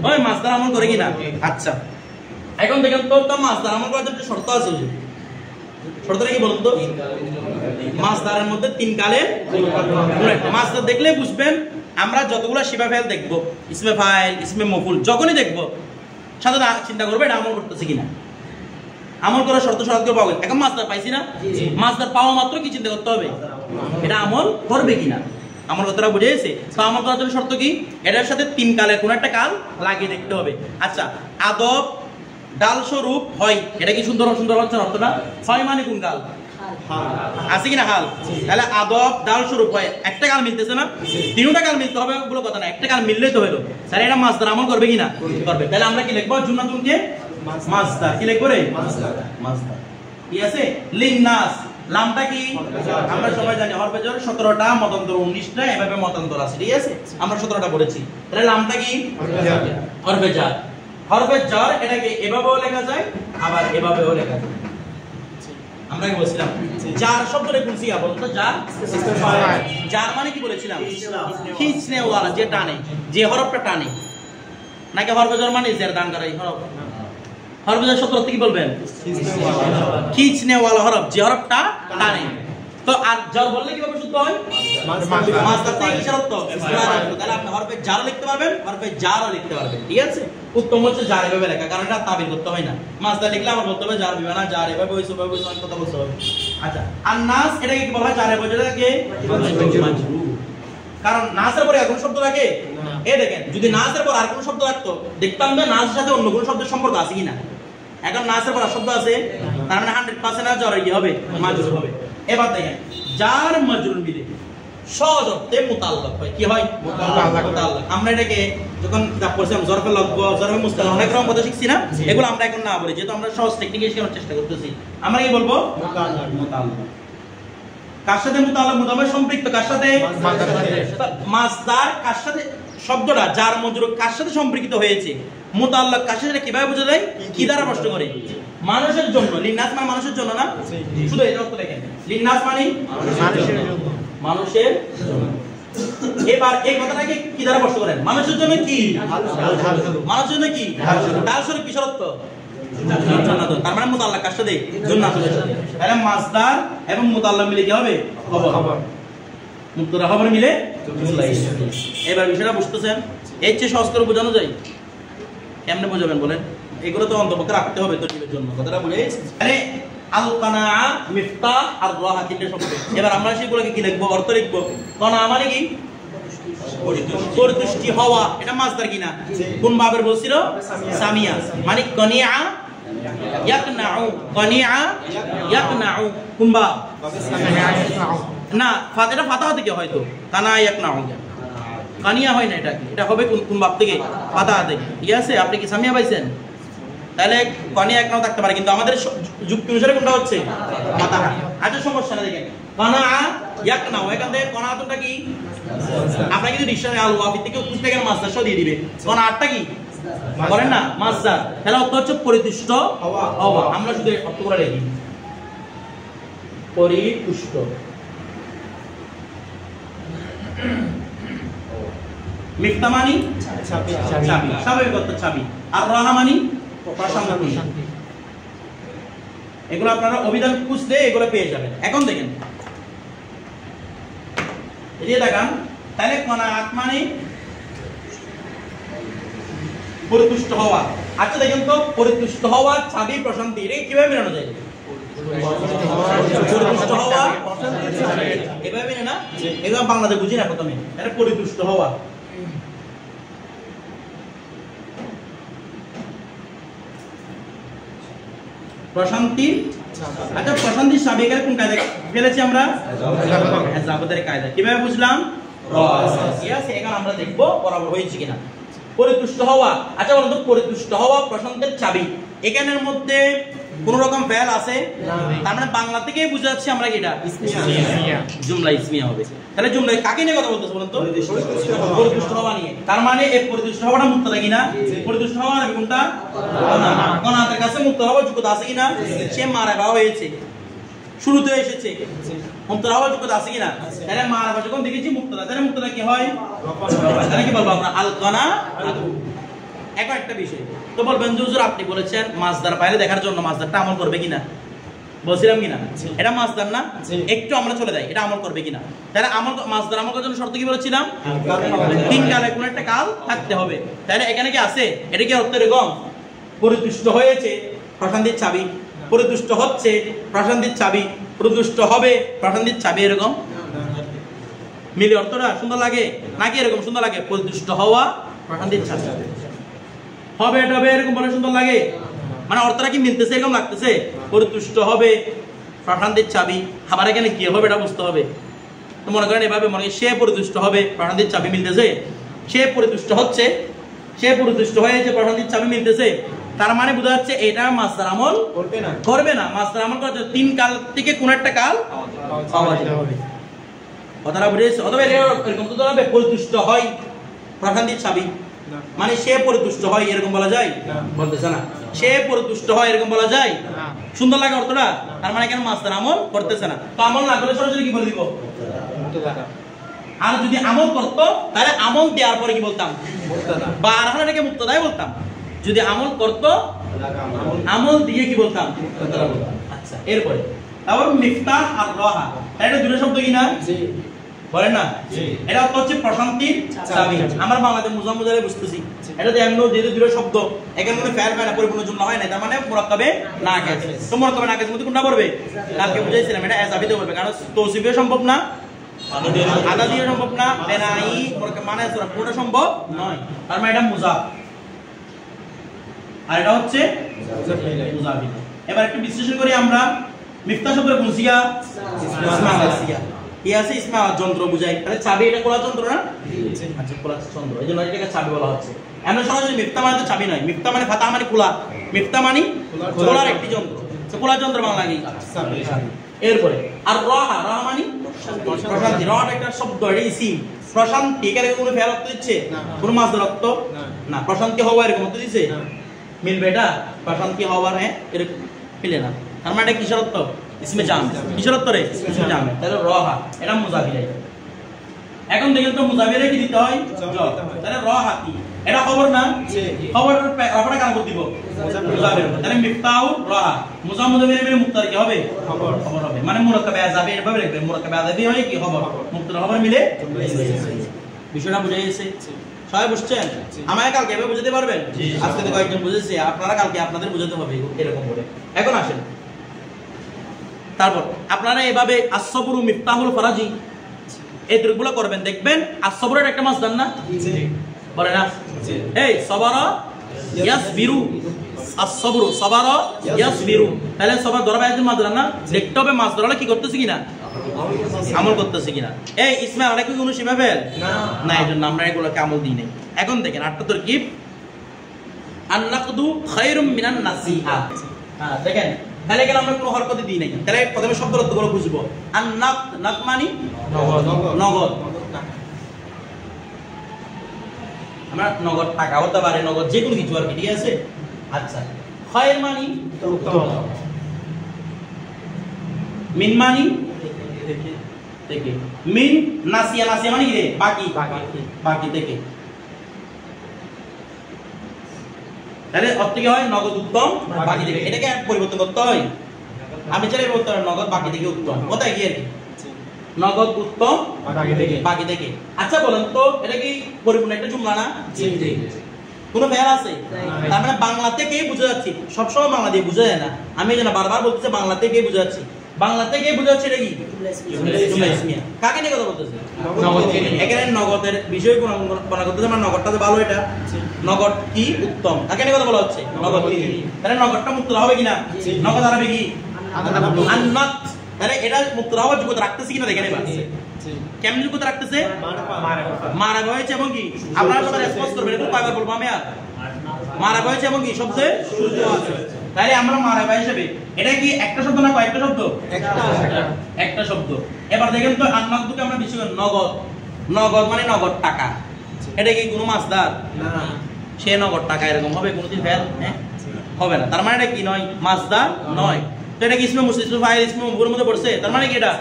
ওই মাসদার আমল করে কিনা? আচ্ছা, এখন দেখেন তো মাসদার আমল করার জন্য শর্ত আছে। শর্তটা কি বলুন তো? মাসদারের মধ্যে তিন কালে মাসদার দেখলে বুঝবেন। আমরা যতগুলো শিফা ফাইল দেখবো, ইসমে ফাইল, ইসমে মফুল, যখনই দেখবো সাথে চিন্তা করবে এটা আমল করতেছে কিনা। আমল করার শর্ত শর্ত করে পাবো। এখন মাসদার পাইছি না? মাসদার পাওয়া মাত্র কি চিন্তা করতে হবে? এটা আমল করবে কিনা। আমার কথাটা বুঝে গেছে? তো আমল করার জন্য শর্ত কি? এটার সাথে তিন কালের কোন একটা কাল লাগিয়ে দেখতে হবে। আচ্ছা, আদব ডাল স্বরূপ হয়, এটা কি সুন্দর সুন্দর হচ্ছে অর্থটা? হয় মানে কোন কাল আছে কিনা? হাল। তাহলে আদব ডাল স্বরূপ হয়, একটা কাল মিলতেছে না? তিনটা কাল মিলতে হবে বলে কথা না, একটা কাল মিললেই তো হলো। স্যার এটা মাসদার আমল করবে কিনা? করবে। তাহলে আমরা কি লিখবো? জুন্নাতুনকে মাসদার। কি লিখবো রে? মাসদার। ঠিক আছে। লিন্নাস লামটা কি? আমরা সবাই জানি হরফে জর 17টা, মতান্তর 19টা, এভাবে মতান্তর আছে। ঠিক আছে, আমরা 17টা পড়েছি। তাহলে লামটা কি? হরফে জার। হরফে জার এটাকে এভাবেও লেখা যায়, আবার এভাবেও লেখা যায়। আমরা কি বলছিলাম? জার শব্দটা কোন সিগা বলতো? জার। জার মানে কি বলেছিলাম? খিচনে ওয়ালা, যে টানে, যে হরফটা টানে। নাকি হরফে জার মানে জের দান করা এই হরফ? হরফে জার শব্দ কি বলবেন? খিচনে ওয়ালা হরফ, যে হরফটা টানে। তো আর জার বললে কিভাবে শুদ্ধ হয়? মাসদার থেকে কিসের অর্থ? তাহলে আপনি হরফে জার লিখতে পারবেন, হরফে জারও লিখতে পারবেন। ঠিক আছে, উত্তম হচ্ছে জার এভাবে লেখা, কারণ এটা তাবির করতে হয় না। মাসদার লিখলে আমার বলতে হবে জার দিবে না, জার এভাবে হইছে, এভাবে হইছে, কথা বলতে হবে। আচ্ছা, আর নাস এটাকে কি বলা হয়? জারের পরে যেটাকে মাজরুর। কারণ নাসের পরে আর কোন শব্দ থাকে? এই দেখেন, যদি নাসের পর আর কোন শব্দ থাকতো দেখতাম যে নাসের সাথে অন্য কোন শব্দের সম্পর্ক আছে কিনা। এখন নাসের পর আর শব্দ আছে, তার মানে 100% না জার কি হবে? মাজরুর হবে। এবার দেখেন, জার মাজরুর মিলে সহজ অর্থে মুতাল্লাক হয়। কি হয়? মুতাল্লাক। আমরা এটাকে যখন কিতাব পড়ছিলাম জরফে লফজ, জরফে মুস্তালাহ, অনেক রকম কথা শিখছি না? এগুলো আমরা এখন না বলি, যেহেতু আমরা সহজ টেকনিকে শেখানোর চেষ্টা করতেছি। আমরা কি বলবো? মুতাল্লাক। কার সাথে মুতাল্লাক? মুতাল্লাক সম্পৃক্ত কার সাথে? মাসদার কার সাথে? শব্দটা জার মাজরুর কার সাথে সম্পৃক্ত হয়েছে? মুতাল্লাক কার সাথে কিভাবে বোঝা যায়? কি দ্বারা প্রশ্ন করে? মানুষের জন্য। লিন্নাস মানে মানুষের জন্য না? শুধু এটা অর্থ দেখেন, লিন্নাস মানে মানুষের জন্য। মানুষের জন্য। এবার এই কথাটাকে কি দ্বারা প্রশ্ন করেন? মানুষের জন্য কি? মানুষের জন্য কি? ডাল স্বরূপ কিসের অর্থ? জান্নাতুন। তার মানে মুতাল্লাক কার সাথে? জান্নাতুনের সাথে। তাহলে মাসদার এবং মুতাল্লাক মিলে কি হবে? খবর। মুবতাদা খবর মিলে জুমলা। এবার বিষয়টা বুঝতেছেন? এর চেয়ে সহজ করে বোঝানো যায়? কেমনে বোঝাবেন বলেন? এগুলো তো অন্তর্ভুক্ত রাখতে হবে তরতিবের জন্য। কথাটা বুঝে গেছেন? আরে আল কানাআ, মিফতাহ আর রাহা তিনটে শব্দ। এবার আমরা সেগুলোকে কি লিখবো? অর্থ লিখবো। কানাআ মানে কি? পরিতুষ্টি হওয়া। এটা মাসদার কিনা? কোন ভাবের বলছিল? সামিয়া। মানে কানিআ ইয়াকনাউ, কানিআ ইয়াকনাউ। কোন ভাব? না, ফাতিহা ফাতাহা থেকে হয়তো কানা ইয়াকনাউ। কানিয়া হয় না, এটা হবে কোন ভাব থেকে? ফাতাহা থেকে। ঠিক আছে, আপনি কি সামিয়া পাইছেন? তাহলে কানিয়া একনাও থাকতে পারে, কিন্তু আমাদের যুক্তি অনুসারে কোনটা হচ্ছে? ফাতাহা। আচ্ছা, সমস্যা না। দেখেন, কানা ইয়াকনাউ, এখান থেকে কানাতুনটা কি? আপনারা কিন্তু ডিকশনারি আল ওয়াফি থেকে খুঁজতে গেলে মাসদার সহ দিয়ে দিবে। কানা আটটা কি বলেন না? মাসদার। তাহলে অর্থ হচ্ছে পরিতুষ্ট হওয়া। আমরা শুধু অর্থ করে লিখি পরিতুষ্ট। মিফতা মানি চাবি, স্বাভাবিক অর্থ চাবি। আর রাহা মানি প্রশান্তি। এগুলো আপনারা অভিধান খুঁজলে এগুলো পেয়ে যাবেন। এখন দেখেন, এদিকে দেখান। তাহলে কানাআত মানে পরিতুষ্ট হওয়া। আচ্ছা দেখেন তো পরিতুষ্ট হওয়া চাবি প্রশান্তি এটা কিভাবে মেলানো যায়? পরিতুষ্ট হওয়া এভাবে মেনে না, এগুলো বাংলাতে বুঝি না প্রথমে। এটা পরিতুষ্ট হওয়া, প্রশান্তি। আচ্ছা প্রশান্তির চাবি এখানে কোন কায়দা ফেলেছি আমরা? যাবতের কায়দা। কিভাবে বুঝলাম? এখন আমরা দেখবো বরাবর হয়েছে কিনা। পরিতুষ্ট হওয়া, আচ্ছা বলুন তো পরিতুষ্ট হওয়া প্রশান্তের চাবি, এখানের মধ্যে কোন রকম ফেল আছে? তার মানে বাংলা থেকেই বুঝা যাচ্ছে আমরা কি এটা জুমলা ইসমিয়া হবে। তাহলে জুমলা কাকে নিয়ে কথা বলতেছে বলুন তো? পরিতুষ্ট হওয়া নিয়ে। তার মানে এই পরিতুষ্ট হওয়াটা মুক্তাদা কিনা? পরিতুষ্ট হওয়া নাকি কোনটা? কনাতের কাছে মুক্ত হওয়ার যোগ্যতা আছে কিনা? সে মারাফা হয়েছে, শুরুতে এসেছে, মুক্তাদা হওয়ার যোগ্যতা আছে কিনা? তাহলে মারাফা যখন দেখেছি মুক্তাদা, তাহলে মুক্তাদা কি হয়? তাহলে কি বলবো আমরা? আল কানা। এখন একটা বিষয় তো বলবেন যে হুজুর আপনি বলেছেন মাছদার পাইলে দেখার জন্য, মাছদারটা আমল করবে কিনা? বলছিলাম কিনা এটা মাছদার না? একটু আমরা চলে যাই, এটা আমল করবে কিনা? তাহলে আমল মাছদার আমল করার জন্য শর্ত কি বলেছিলাম? তিন কালে কোন একটা কাল থাকতে হবে। তাহলে এখানে কি আছে? এটা কি অর্থ এরকম পরিতুষ্ট হয়েছে প্রশান্তির চাবি, পরিতুষ্ট হচ্ছে প্রশান্তির চাবি, পরিতুষ্ট হবে প্রশান্তির চাবি, এরকম মিলে অর্থটা সুন্দর লাগে নাকি? এরকম সুন্দর লাগে পরিতুষ্ট হওয়া প্রশান্তির চাবি হবে, এটা হবে এরকম বলে সুন্দর লাগে? মানে অর্থটা কি মিলতেছে? এরকম লাগতেছে পরিতুষ্ট হবে প্রশান্তির চাবি। আবার এখানে কি হবে এটা বুঝতে হবে। তো মনে করেন এভাবে, মনে করেন সে পরিতুষ্ট হবে প্রশান্তির চাবি মিলতেছে, সে পরিতুষ্ট হচ্ছে, সে পরিতুষ্ট হয়েছে প্রশান্তির চাবি মিলতেছে। তার মানে বোঝা যাচ্ছে এটা মাছদার আমল করবে না। মাছদার আমল করতে তিন কাল থেকে কোন একটা কাল পাওয়া যাবে। কথাটা বুঝেছে? অথবা এরকম তো হবে পরিতুষ্ট হয় প্রশান্তির চাবি, মানে সে পরিতুষ্ট হয় এরকম বলা যায়? বলতেছে না। সে পরিতুষ্ট হয় এরকম বলা যায়? সুন্দর লাগে অর্থটা? তার মানে কেন মাছদার আমল করতেছে না। তো আমল না করলে সরাসরি কি বলে দিব? আর যদি আমল করতো তাহলে আমল দেওয়ার পরে কি বলতাম? বা আর হলে এটাকে মুক্তাদাই বলতাম। যদি আমল করতো আমল দিয়ে কি বলতাম? আচ্ছা এরপরে তারপর মিফতাহ আর রাহা, এটা দুটো শব্দ কিনা বলেন না? এটা হচ্ছে প্রশান্তির চাবি। আমরা বাংলাতে মুজাম্মুজালে বুঝতেছি, এটা যে এমন যেহেতু দুটো শব্দ, এখানে মধ্যে ফেল ফেল পরিপূর্ণ জুমলা হয় না, তার মানে মুরাক্কাবে নাকিস। তো মুরাক্কাবে নাকিসের মধ্যে কোনটা পড়বে? কালকে বুঝাইছিলাম এটা এজাবিতে পড়বে, কারণ তৌসিফে সম্ভব না, আদা দিয়ে সম্ভব না, বেনাই মানে পুরোটা সম্ভব নয়। তার মানে এটা মুজাফ আর এটা হচ্ছে মুজাফি। এবার একটু বিশ্লেষণ করি আমরা। মিফতাহ শব্দের কোন সিগা? ইসমা সিগা। কি আছে? ইসমা যন্ত্র বুঝায়। তাহলে চাবি এটা খোলা যন্ত্র না? আচ্ছা খোলা যন্ত্র, এইজন্য এটাকে চাবি বলা হচ্ছে। আমরা সরাসরি মিফতাহ মানে তো চাবি নয়, মিফতাহ মানে ফাতাহ মানে খোলা, মিফতাহ মানে খোলার একটি যন্ত্র, তো খোলা যন্ত্র বাংলা কি চাবি। এরপরে আর রাহা, রাহা মানে প্রশান্তি। রাহা একটা শব্দ, এটা ইসিম। প্রশান্তি এখানে কোনো ফেল অর্থ দিচ্ছে? কোনো মাছদার অর্থ না। প্রশান্তি হওয়া এরকম অর্থ দিচ্ছে? মিলবে এটা? প্রশান্তি হওয়ার হ্যাঁ এরকম মিলে না। তার মানে এটা কিসের অর্থ? ইসমে জাম। কিসের অর্থ রে? ইসমে জাম। তাহলে রাহা এটা মুজাফির। এখন দেখেন তো মুজাফিরে কি দিতে হয়? জল। তাহলে রাহাতি এটা খবর না? খবর খবরটা কার করতে দিব? মুজাফির। তাহলে মিফতাহু রাহা মুজাফিরের মিলে মুক্তার কি হবে? খবর। খবর হবে মানে মুরাক্কাবে আযাবি এভাবে লিখবে। মুরাক্কাবে আযাবি হয় কি খবর, মুক্তার খবর মিলে। বিষয়টা বুঝে গেছে? সবাই বুঝছেন? আমায় কালকে এভাবে বুঝাতে পারবেন? আজকে তো কয়েকজন বুঝেছে, আপনারা কালকে আপনাদের বুঝাতে হবে এরকম করে। এখন আসেন তারপর আপনারা এভাবে আসসাবরু মিফতাহুল ফরাজি এই দৃঢ়গুলো করবেন, দেখবেন আসসাবরের একটা মাসদার না? বলে না? এই সাবারা ইয়াসবিরু, আসসাবরু সাবারা ইয়াসবিরু, তাহলে সবার ধরা বাইরে মাসদার না? দেখতে হবে মাসদার হলে কি করতেছে কিনা, আমল করতেছে কিনা। এই ইসমাইল আলাইকুম কোনো সীমা ফেল না, এইজন্য আমরা এগুলোকে আমল দিই নাই। এখন দেখেন আটটা তরকিব। আন-নাকদু খায়রুম মিনান নাসিহা। হ্যাঁ দেখেন তাহলে এখানে আমরা কোনো হরকত দিই নাই। তাহলে প্রথমে শব্দের অর্থগুলো বুঝবো। আন-নাক, নাক মানে নগদ। আমরা নগদ টাকা হতে পারে, নগদ যে কোনো কিছু আর কি, ঠিক আছে? আচ্ছা খায়র মানে মিন মানে থেকে, মিন নাসিয়া, নাসিয়া মানে কি? বাকি, বাকি থেকে। তাহলে অর্থ কি হয়? নগদ উত্তম বাকি থেকে। এটাকে পরিবর্তন করতে হয়। আমি চাইলে বলতে পারি নগদ বাকি থেকে উত্তম। কোথায় গিয়ে নগদ উত্তম বাকি থেকে। আচ্ছা বলেন তো এটা কি পরিপূর্ণ একটা জুমলা না? কোনো ফেল আছে? তার মানে বাংলা থেকেই বুঝে যাচ্ছি, সবসময় বাংলা দিয়ে বুঝা যায় না। আমি যেন বারবার বলতেছি বাংলা থেকেই বুঝে যাচ্ছি, বাংলা থেকেই বুঝে যাচ্ছে। এটা কি জুমলা ইসমিয়া? কাকে নিয়ে কথা বলতেছে? এখানে নগদের বিষয় কোন করতেছে, মানে নগদটা ভালো, এটা নগদ কি উত্তম, কাকে নিয়ে কথা বলা হচ্ছে? নগদ। তাহলে নগদটা মুক্তরা হবে কিনা? নগদ আরবে কি আন্নাত। তাহলে এটা মুক্তরা হওয়ার যোগ্যতা রাখতেছে কিনা দেখেন এবার। কেমন যোগ্যতা রাখতেছে? মারা হয়েছে এবং কি আপনারা সবাই রেসপন্স করবেন। একটু কয়বার বলবো আমি? আর মারা হয়েছে এবং কি সবচেয়ে সুযোগ আছে। তাহলে আমরা মারা হিসেবে এটা কি একটা শব্দ না কয়েকটা শব্দ? একটা শব্দ। এবার দেখেন তো আন্নাতকে আমরা বেশি নগদ, নগদ মানে নগদ টাকা, এটা কি কোনো মাসদার? না, সে নগদ টাকা এরকম হবে কোনোদিন ফেল হবে না। তার মানে এটা কি নয়? মাসদার নয়। তো এটা কি ইসমে মুসলিম ফাইল ইসমে মফউলের মধ্যে পড়ছে? তার মানে কি এটা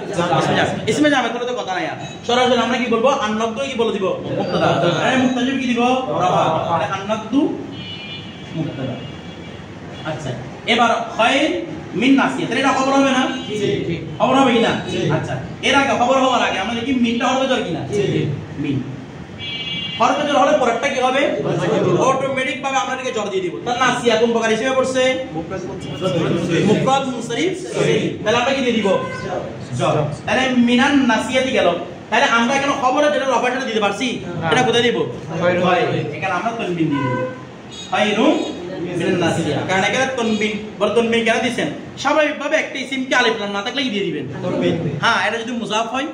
ইসমে জামাত করে তো কথা নাই। আর সরাসরি আমরা কি বলবো? আন্নাতু কি বলে দিব? মুবতাদা। আরে মুবতাদা কি দিব? রফা। মানে আন্নাতু মুবতাদা। আচ্ছা, এবার খায়র মিন নাসিয়া, তাহলে এটা খবর হবে না? জি, খবর হবে কিনা? আচ্ছা, এর আগে খবর হওয়ার আগে আমরা দেখি মিনটা হরফে জর কিনা? জি, মিন হরফে জর হলে পরেরটা কি হবে? অটোমেটিক ভাবে আমরা এটাকে জর দিয়ে দিব। তার নাসিয়া কোন প্রকার হিসেবে পড়ছে? মুফরাদ মুনসারিফ। তাহলে আমরা কি দিয়ে দিব? জর। তাহলে মিনান নাসিয়াতি গেল। তাহলে আমরা এখানে খবরে যেটা রফাটা দিতে পারছি, এটা কোথায় দিব? এখানে আমরা তানবিন দিয়ে দিব। খায়রুম মিনান নাসিয়া, কারণ এখানে তানবিন বল তানবিন কেন দিবেন? স্বাভাবিকভাবে একটা ইসমকে আলিফ লাম না থাকলে কি দিয়ে দিবেন? তানবিন। হ্যাঁ, এটা যদি মুজাফ হয়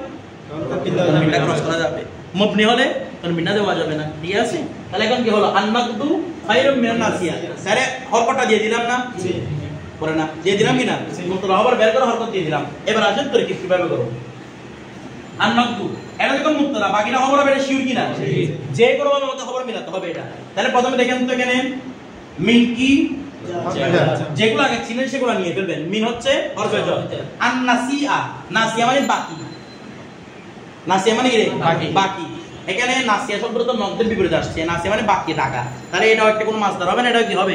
তানবিনটা ক্রস করা যাবে, মুবনি হলে তানবিন না দেওয়া যাবে না। ঠিক আছে? তাহলে এখন কি হলো? আন্নাতু খায়রুম মিনান নাসিয়া। তাহলে হরকতটা দিয়ে দিলাম না? জি, পরে না দিয়ে দিলাম কিনা? মুতলা আবার বের করে হরকত দিয়ে দিলাম। এবার আসেন তোর কিভাবে করব? আন্নাতু এটা যখন মুতলা, বাকিটা খবর হবে, এটা শিওর কিনা? জি, যে কোনো ভাবে মত খবর মিলাতে হবে এটা। তাহলে প্রথমে দেখেন তো এখানে মিন কি, যেগুলো আগে ছিলেন সেগুলো নিয়ে ফেলবেন। মিন হচ্ছে হরফে জর। আন নাসিয়া, নাসিয়া মানে বাকি, নাসিয়া মানে কি? বাকি। এখানে নাসিয়া শব্দটা তো নগদের বিপরীতে আসছে, নাসিয়া মানে বাকি টাকা। তাহলে এটাও একটা কোনো মাসদার হবে না, এটা কি হবে?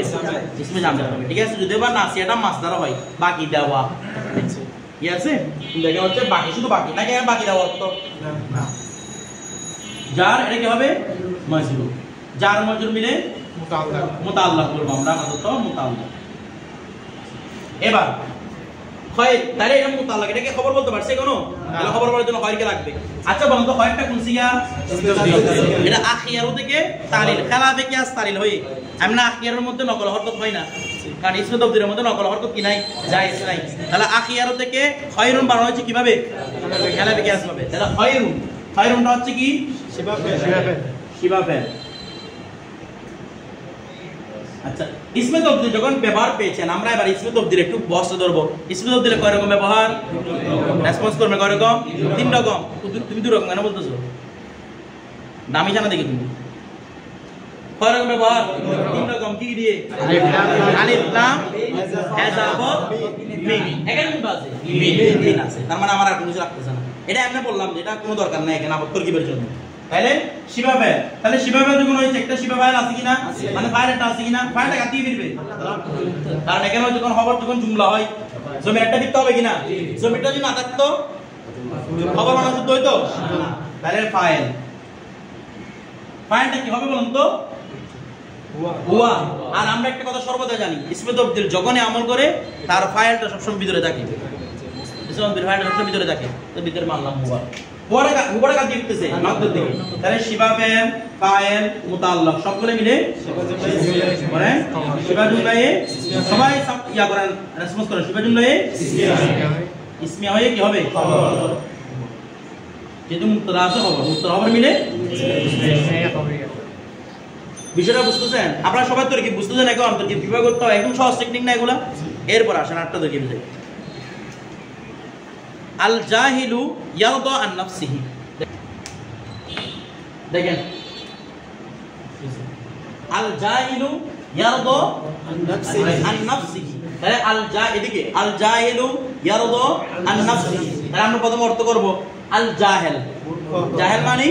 ইসমে জামদার হবে। ঠিক আছে? যদি এবার নাসিয়াটা মাসদার হয়, বাকি দেওয়া, ঠিক আছে? দেখেন হচ্ছে বাকি, শুধু বাকি নাকি বাকি দেওয়া অর্থ না। যার এটা কি হবে? মাজরুর। যার মাজরুর মিলে মুতাআল্লাক বলবো আমরা, আপাতত মুতাআল্লাক। এবার খায়র, তাহলে এটা মুতাআল্লাক, এটা কি খবর বলতে পারছে কোনো? তাহলে খবর বলার জন্য খায়রকে লাগবে। আচ্ছা বলুন তো খায়রটা কোন সিগা? এটা আখিয়ারু থেকে তালিল, খেলা থেকে আস তালিল হই। আমরা আখিয়ারুর মধ্যে নকল হরকত হয় না, কারণ ইসমে তাবদীলের মধ্যে নকল হরকত কি নাই? জায়েজ নাই। তাহলে আখিয়ারু থেকে খায়রুন বানানো হয়েছে কিভাবে? খেলা থেকে আস হবে। তাহলে খায়রুন, খায়রুনটা হচ্ছে কি? শিবা ফেল। আচ্ছা, ইসমে তাবদীল যখন ব্যবহার পেয়েছেন, আমরা এবার ইসমে তাবদীল একটু বস্ত ধরবো। ইসমে তাবদীলে কয় রকম ব্যবহার? রেসপন্স করবে কয় রকম? তিন রকম। তুমি দুই রকম কেন বলতেছো? দামি জানা দেখি তুমি কয় রকম ব্যবহার? তিন রকম। কি দিয়ে? আলিফ লাম হেজাবত মিম। এখানে কোনটা আছে? মিম আছে। তার মানে আমার আর কিছু রাখতেছে না। এটা আমি বললাম যে এটা কোনো দরকার নাই এখানে আবার তরকিবের জন্য। তাহলে শিবা ফেল, তাহলে শিবা ফেল যখন হয়েছে একটা শিবা ফেল আছে কিনা? মানে ফাইলটা আছে কিনা? ফাইলটা কাটি ফিরবে, কারণ এখানে যখন খবর যখন জুমলা হয় জমির একটা দিতে হবে কিনা? জমিটা যদি না থাকতো খবর বানানো শুদ্ধ হইতো না। তাহলে ফাইল, ফাইলটা কি হবে বলুন তো? হুয়া। আর আমরা একটা কথা সর্বদা জানি, ইসমে তাবদীল যখনই আমল করে তার ফাইলটা সবসময় ভিতরে থাকে, ইসমে তাবদীল ফাইলটা সবসময় ভিতরে থাকে। তো ভিতরে মানলাম হুয়া। হুয়াটা কাজ দিতেছে নগদের দিকে। তাহলে শিবা ফেল, ফাইল, মুতাআল্লাক সবগুলো মিলে মানে শিবা জুমলায়ে সবাই ইয়া করেন, রেসপন্স করেন। শিবা জুমলায়ে ইসমিয়া হয়ে কি হবে? যেহেতু মুবতাদা আছে খবর, মুবতাদা খবর মিলে বিষয়টা বুঝতেছেন? আপনারা সবাই তো কি বুঝতেছেন? এখন তো কি বিভাগ করতে হয়, একদম সহজ টেকনিক না এগুলা। এরপর আসেন আটটা দেখে বুঝাই। আল জাহিলু ইয়ারদা আন নাফসিহি। দেখেন আল জাহিলু ইয়ারদা আন নাফসিহি। তাহলে আল এদিকে আল জাহিলু ইয়ারদা আন নাফসিহি। তাহলে আমরা প্রথম অর্থ করব আল জাহেল। জাহেল মানে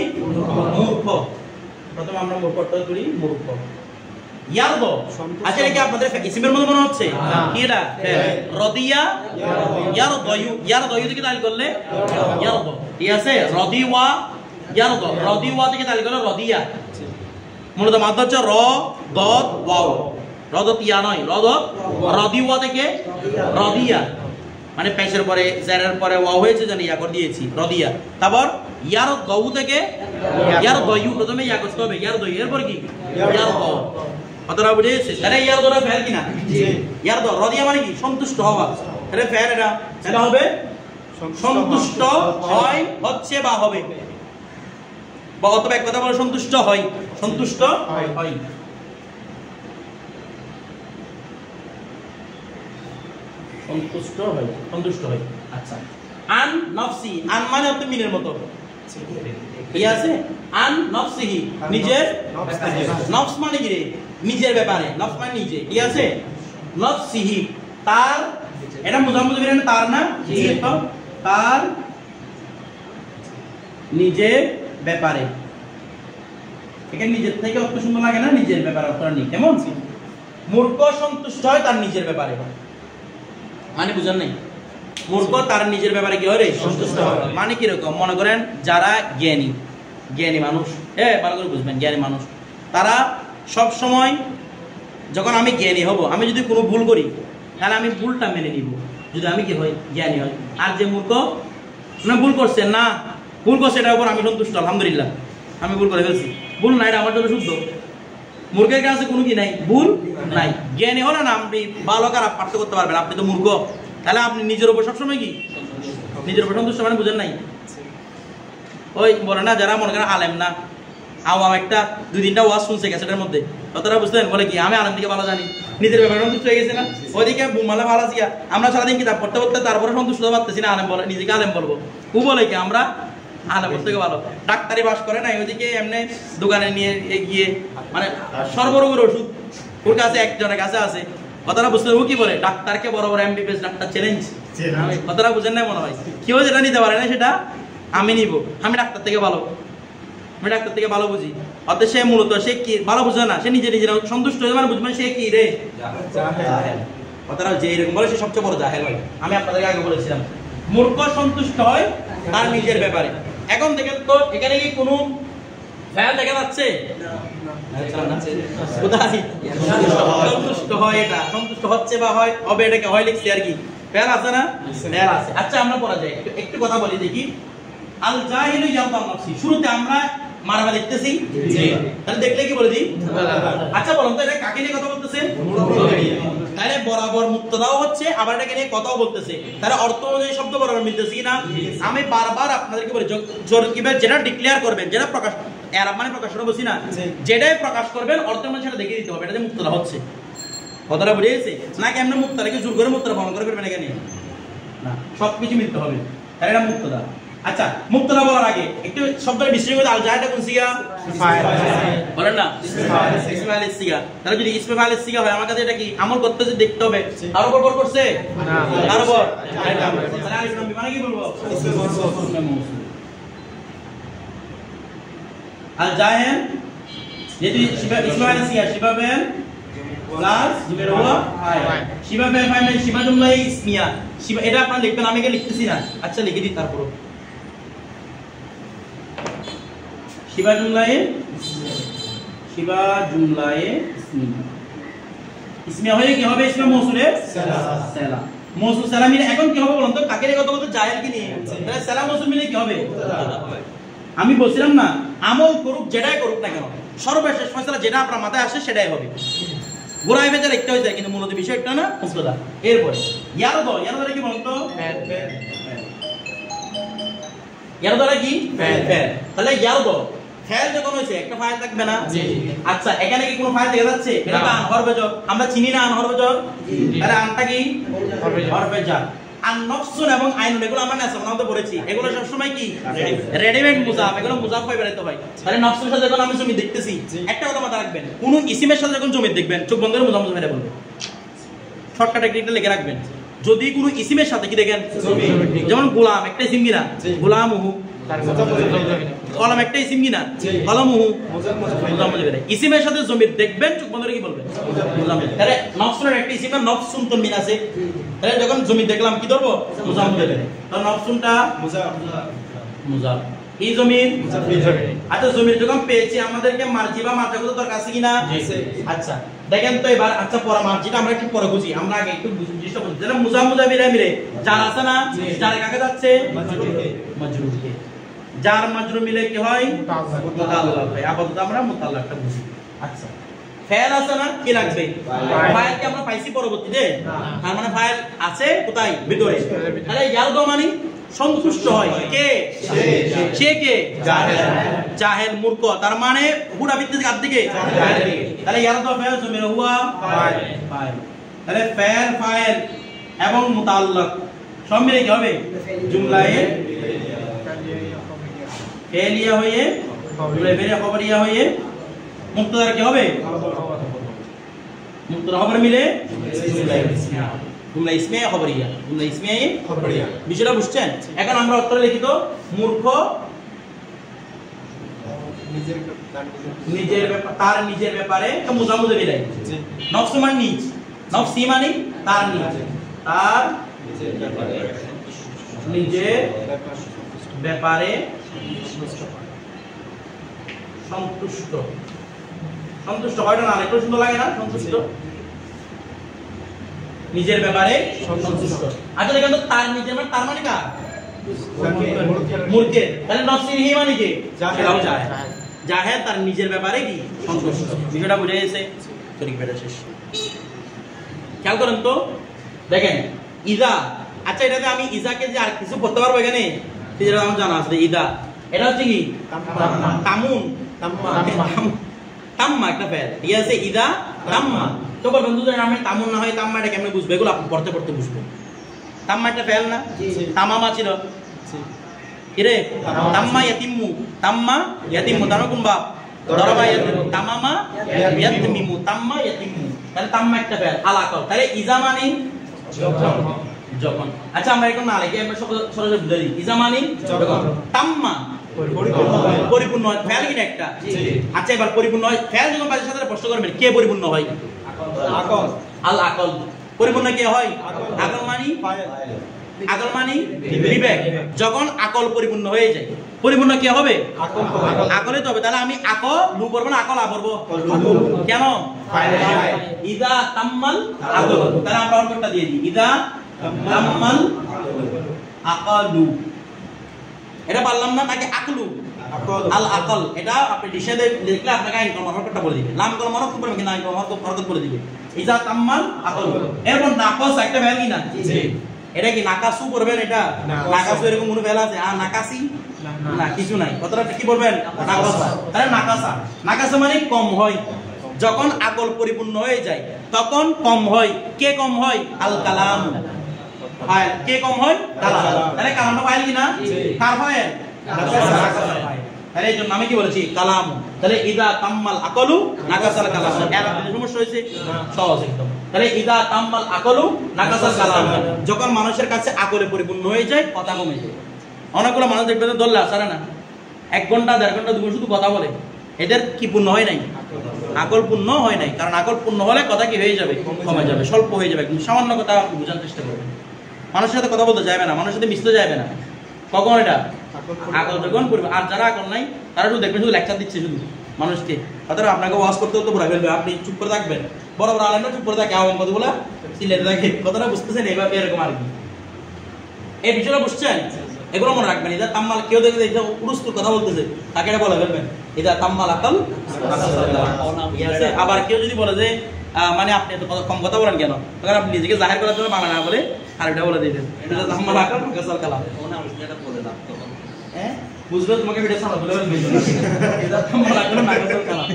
মূর্খ। প্রথমে আমরা মূর্খ অর্থ করি, মূর্খ। ইয়ারদা, আচ্ছা এটা কি আপনাদের ইসমের মধ্যে মনে হচ্ছে? কি এটা? রাদিয়া ইয়ারদায়ু, ইয়ারদায়ু থেকে তালিল করলে ইয়ারদা। ঠিক আছে? রাদিওয়া ইয়ারদা, রাদিওয়া থেকে তালিল করলে রাদিয়া। মূলত মাদ্দা হচ্ছে র দত ওয়াও, রদত ইয়া নয়, রদত রদিওয়া থেকে রদিয়া, মানে পেশের পরে জারের পরে ওয়া হয়েছে জানি ইয়া করে দিয়েছি রদিয়া। তারপর ইয়ার দউ থেকে ইয়ার দয়ু, প্রথমে ইয়া করতে হবে ইয়ার দয়ু, এরপর কি ইয়ার দউ। কথাটা বুঝেছে? তাহলে ইয়ার দরা ফেল কিনা? জি। ইয়ার দ রদিয়া মানে কি সন্তুষ্ট হওয়া, তাহলে ফেল এটা হবে সন্তুষ্ট হয়, হচ্ছে বা হবে, বা অথবা এক কথা বলে সন্তুষ্ট হয়, সন্তুষ্ট হয়। সন্তুষ্ট হয়, সন্তুষ্ট হয়। আচ্ছা, আন নফসি, আন মানে হচ্ছে মিনের মতো, ঠিক আছে? আন নফসিহি, নিজের, নফস মানে কি রে? নিজের ব্যাপারে, নফস মানে নিজে, ঠিক আছে? নফসিহি, তার, এটা মুজাম্মুজ বিরান তার না, তো তার নিজের ব্যাপারে, এখানে নিজের থেকে অত সুন্দর লাগে না, নিজের ব্যাপারে অতটা নেই। কেমন? মূর্খ সন্তুষ্ট হয় তার নিজের ব্যাপারে, মানে বুঝেন নাই? মূর্খ তার নিজের ব্যাপারে কি হয় রে? সন্তুষ্ট হয়। মানে কিরকম? মনে করেন যারা জ্ঞানী, জ্ঞানী মানুষ, ভালো করে বুঝবেন, জ্ঞানী মানুষ তারা সব সময়, যখন আমি জ্ঞানী হব, আমি যদি কোনো ভুল করি তাহলে আমি ভুলটা মেনে নিব, যদি আমি কি হই? জ্ঞানী হই। আর যে মূর্খ, না ভুল করছে, না ভুল করছে, এটার উপর আমি সন্তুষ্ট, আলহামদুলিল্লাহ আমি ভুল করে ফেলছি, ভুল নাই, এটা আমার জন্য শুদ্ধ। মূর্খের কাছে কোনো কি নাই? ভুল নাই। জ্ঞানী হলে না আপনি ভালো খারাপ পার্থক্য করতে পারবেন, আপনি তো মূর্খ, তাহলে আপনি নিজের উপর সবসময় কি? নিজের উপর সন্তুষ্ট, মানে বুঝেন নাই? ওই বলে না, যারা মনে করেন আলেম না, আওয়াম একটা দুই তিনটা ওয়াজ শুনছে ক্যাসেটের মধ্যে, কথাটা বুঝতেন, বলে কি আমি আলেম থেকে ভালো জানি, নিজের ব্যাপারে সন্তুষ্ট হয়ে গেছে না? ওইদিকে বুমালে ভালো আছি, আমরা সারাদিন কিতাব পড়তে পড়তে তারপরে সন্তুষ্ট পারতেছি না, আলেম বলে নিজেকে আলেম বলবো, ও বলে কি আমরা আলেম থেকে ভালো, ডাক্তারি বাস করে নাই, ওইদিকে এমনি দোকানে নিয়ে গিয়ে মানে সর্বরোগের ওষুধ ওর কাছে, একজনের কাছে আছে, কথাটা বুঝতে, ও কি বলে ডাক্তারকে বড় বড় এমবিবিএস ডাক্তার চ্যালেঞ্জ, কথাটা বুঝেন না? মনে হয় কেউ যেটা নিতে পারে না সেটা আমি নিব, আমি ডাক্তার থেকে ভালো, আমি ডাক্তার থেকে ভালো বুঝি। অর্থাৎ সে মূলত সে কি ভালো বুঝে না, সে নিজে নিজের সন্তুষ্ট হয়ে, মানে বুঝবেন সে কি রে? কথাটা যে এরকম বলে সে সবচেয়ে বড় জাহেল হয়। আমি আপনাদেরকে আগে বলেছিলাম, মূর্খ সন্তুষ্ট হয় তার নিজের ব্যাপারে। এখন দেখেন তো এখানে কি কোনো ফেল দেখা যাচ্ছে? সন্তুষ্ট হয়, এটা সন্তুষ্ট হচ্ছে বা হয় হবে, এটাকে হয় লিখছে আর কি, ফেল আছে না? ফেল আছে। আচ্ছা আমরা পড়া যায়, একটু কথা বলি দেখি। আল জাহিলু ইয়াতাম নাফসি, শুরুতে আমরা মারবা দেখতেছি, তাহলে দেখলে কি বলে দিই? আচ্ছা বলুন তো এটা কাকে নিয়ে কথা বলতেছে? তাহলে বরাবর মুক্তদাও হচ্ছে, আবার এটাকে নিয়ে কথাও বলতেছে, তাহলে অর্থ অনুযায়ী শব্দ বরাবর মিলতেছে কিনা? আমি বারবার আপনাদেরকে বলি, যেটা ডিক্লেয়ার করবেন, যেটা প্রকাশ, এরাব মানে প্রকাশ করে বলছি না, যেটাই প্রকাশ করবেন অর্থ মানে সেটা দেখিয়ে দিতে হবে, এটা যে মুক্তদা হচ্ছে। কথাটা বুঝে গেছে? না কেমন মুক্তদাকে জোর করে মুক্তদা প্রমাণ করে ফেলবেন এখানে? না, সবকিছু মিলতে হবে, তাহলে এটা মুক্তদা। আচ্ছা, মুক্তদা বলার আগে একটু শব্দের বিশ্লেষণ করে, আল জাহিলটা কোন সিগা? বলেন না, ইসমে ফাইলের সিগা। তাহলে যদি ইসমে ফাইলের সিগা হয়, আমার কাছে এটা কি আমল করতেছে দেখতে হবে, তার উপর পর করছে, তার উপর, তাহলে আলিফ লাম মিম মানে কি বলবো? ইসমে মৌসুল। আল জাহিল যেটি ইসমে ফাইলের সিগা, শিবা ফেল প্লাস জুমের হুয়া ফাইল, শিবা ফেল ফাইল মানে শিবা জুমলা ইসমিয়া, শিবা এটা আপনারা লিখবেন, আমি একে লিখতেছি না, আচ্ছা লিখে দিই তারপর। শিবা জুমলায়ে ইসমিয়া হয়ে কি হবে? ইসমে মৌসুলে সালা, মৌসুল সালা মিলে এখন কি হবে বলুন তো? কাকে নিয়ে কথা বলতে? জাহেল কি নিয়ে? তাহলে সালা মৌসুল মিলে কি হবে? আমি বলছিলাম না, আমল করুক যেটাই করুক না কেন, সর্বশেষ ফয়সালা যেটা আপনার মাথায় আসে সেটাই হবে। গোড়ায় ভেতরে লিখতে হয়ে যায়, কিন্তু মূলত বিষয়টা না মুক্তদা। এরপরে ইয়ারদ, ইয়ারদ কি বলুন তো? ইয়ারদ কি? ফেল। তাহলে ইয়ারদ ফেল যখন হয়েছে একটা ফাইল থাকবে না? আচ্ছা, এখানে কি কোনো ফাইল দেখা যাচ্ছে? এটা তো হরফে jar, আমরা চিনি না হরফে jar, তাহলে আনটা কি? হরফে jar। আর নফসুন এবং আইনুন এগুলো আমরা নাসাব নামতে পড়েছি, এগুলো সব সময় কি রেডিমেড মুজাফ, এগুলো মুজাফ হয়ে বেরোতে হয়। তাহলে নফসুর সাথে যখন আমি জমি দেখতেছি, একটা কথা মাথায় রাখবেন, কোন ইসিমের সাথে যখন জমি দেখবেন চোখ বন্ধ করে মুজাফ মুজাফ এটা বলবেন, শর্টকাট একটা লিখে রাখবেন। যদি কোনো ইসিমের সাথে কি দেখেন, যেমন গোলাম একটা ইসিম কিনা, গোলামহু, কলম একটা ইসিম কিনা, কলমহু, ইসিমের সাথে জমির দেখবেন চোখ বন্ধ করে কি বলবেন? তাহলে নফসুনের একটা ইসিম না, নফসুন তনবিন আছে, তাহলে যখন জমি দেখলাম কি ধরবো? মুজাফ। তাহলে নফসুনটা মুজাফ, কি জমির? আচ্ছা জমির যখন পেয়েছি আমাদেরকে মার্জি বা মাত্রা কত দরকার আছে কিনা? আচ্ছা দেখেন তো এবার আচ্ছা পরে মার্জিটা আমরা একটু পরে বুঝি, আমরা আগে একটু জিনিসটা বুঝি। যেটা মুজা মুজা মিলে যার আছে না, যার কাকে যাচ্ছে মাজরুরকে, যার মাজরুর মিলে কি হয়? মুতাল্লাক হয়। আপাতত আমরা মুতাল্লাকটা বুঝি। আচ্ছা ফাইল আছে না, কি লাগবে? ফাইল কি আমরা পাইছি পরবর্তীতে? তার মানে ফাইল আছে কোথায়? ভিতরে। তাহলে ইয়ারদা মানে সন্তুষ্ট হয় কে? সে কে? জাহেল। জাহেল মূর্খ, তার মানে হুডা ভিত্তিক কার দিকে? জাহেল দিকে। তাহলে ইয়ারদা ফাইল জমির হুয়া ফাইল। তাহলে ফাইল ফাইল এবং মুতাল্লাক সব মিলে কি হবে? জুমলায়ে ফাইলিয়া হয়ে জুমলায়ে ফাইলিয়া খবরিয়া হয়ে মুক্তদার কি হবে? মুক্তদার খবর মিলে জুমলা ইসমিয়া খবরিয়া। জুমলা ইসমিয়া খবরিয়া বিষয়টা বুঝছেন? এখন আমরা উত্তরে লিখিত মূর্খ নিজের ব্যাপারে, তার নিজের ব্যাপারে তো মুজামুজে মিলাই নফস মানে নিজ, নফসি মানে তার নিজ, তার নিজের ব্যাপারে সন্তুষ্ট। সন্তুষ্ট হয়তো না, একটু সুন্দর লাগে না? সন্তুষ্ট, নিজের ব্যাপারে সন্তুষ্ট। আচ্ছা দেখেন তো তার নিজের মানে তার মানে কার? মূর্খের। তাহলে নফসিহি মানে কি? জাহেল তার নিজের ব্যাপারে কি? সন্তুষ্ট। বিষয়টা বুঝে গেছে? তরিক বেটা শেষ। খেয়াল করেন তো দেখেন ইজা। আচ্ছা এটাতে আমি ইজাকে যে আর কিছু করতে পারবো এখানে, সেটা আমার জানা আছে। ইদা এটা হচ্ছে কি? তামুন তাম্মা একটা ফেল, ঠিক আছে? ইদা তাম্মা। তো বলবেন দুটো নামে তামুন না হয় তাম্মা, এটা কেমনে বুঝবো? এগুলো আপনি পড়তে পড়তে বুঝবো। তাম্মা একটা ফেল না? তামামা ছিল কি রে? তাম্মা ইয়াতিমু, তাম্মা ইয়াতিমু তার কোন বাপ? দরবা ইয়াতিমু, তামামা ইয়াতিমু, তাম্মা ইয়াতিমু। তাহলে তাম্মা একটা ফেল আলাকাল। তাহলে ইজা মানে যখন। আচ্ছা আমরা এখন না লিখে আমরা সরাসরি বুঝে দিই। ইজা মানে যখন। তাম্মা পরিপূর্ণ হয়, ফেল কিনা একটা। আচ্ছা এবার পরিপূর্ণ হয় ফেল যখন বাজের সাথে প্রশ্ন করবেন কে পরিপূর্ণ হয়? আকল। আল আকল পরিপূর্ণ কে হয়? আকল মানে আকল মানে বিবেক। যখন আকল পরিপূর্ণ হয়ে যায় পরিপূর্ণ কে হবে? আকলে তো হবে। তাহলে আমি আকল লু করব না আকল আ করব? কেন? ইদা তাম্মাল আকল। তাহলে আমরা অর্থটা দিয়ে দিই ইদা তাম্মাল আকলু। এটা বললাম না নাকি আকলু? আল আকল। এটা আপনি ডিশাদে লিখলে আপনাকে আইন কলম হরকতটা বলে দিবে। লাম কলম হরকত করবে কিনা আইন কলম হরকত বলে দিবে। ইজা তাম্মাল আকল। এরপর নাকাস একটা ভ্যাল কিনা? জি। এটা কি নাকাসু করবেন? এটা নাকাসু এরকম কোনো ভ্যাল আছে? আর নাকাসি না, কিছু নাই। কথাটা কি বলবেন? নাকাসা। তাহলে নাকাসা, নাকাসা মানে কম হয়। যখন আকল পরিপূর্ণ হয়ে যায় তখন কম হয়। কে কম হয়? আল কালাম। ফাইল কে কম হয়? কালাম। তাহলে কালামটা ফাইল কিনা? কার ফাইল? তাহলে এই জন্য আমি কি বলেছি? কালাম। তাহলে ইদা তাম্মাল আকলু নাকাসাল কালাম। এর আপনি সমস্যা হয়েছে? সহজ একদম। তাহলে ইদা তাম্মাল আকলু নাকাসাল কালাম। যখন মানুষের কাছে আকলে পরিপূর্ণ হয়ে যায় কথা কমে যায়। অনেকগুলো মানুষ দেখবে তো দল্লা সারে না, 1 ঘন্টা 1.5 ঘন্টা 2 ঘন্টা শুধু কথা বলে। এদের কি পূর্ণ হয় নাই? আকল পূর্ণ হয় নাই। কারণ আকল পূর্ণ হলে কথা কি হয়ে যাবে? কমে যাবে, স্বল্প হয়ে যাবে। সামান্য কথা আপনি বোঝার চেষ্টা করবেন। মানুষের সাথে কথা বলতে যাবে না, মানুষের সাথে মিশতে যাবে না। কখন? এটা আকল যখন করবে। আর যারা আকল নাই তারা শুধু দেখবেন শুধু লেকচার দিচ্ছে শুধু মানুষকে। অথবা আপনাকে ওয়াজ করতে হতে বলে ফেলবে, আপনি চুপ করে থাকবেন। বড় বড় আলেমরা চুপ করে থাকে, আওয়াম কথা বলে সিলেটে থাকে। কথাটা বুঝতেছেন? এইভাবে এরকম আর কি। এই বিষয়টা বুঝছেন? এগুলো মনে রাখবেন। ইদা তাম্মাল কেউ দেখে পুরুস্তুর কথা বলতেছে তাকে এটা বলে ফেলবেন ইদা তাম্মাল আকল। আবার কেউ যদি বলে যে মানে আপনি এত কম কথা বলেন কেন, তখন আপনি নিজেকে জাহির করার জন্য বাংলা না বলে আর এটা বলে দিবেন ইদা তাম্মাল আকল নাকাসাল কালাম। হ্যাঁ বুঝলো? তোমাকে ভিডিও সামনে বলে ফেলবেন ইদা তাম্মাল আকল নাকাসাল কালাম।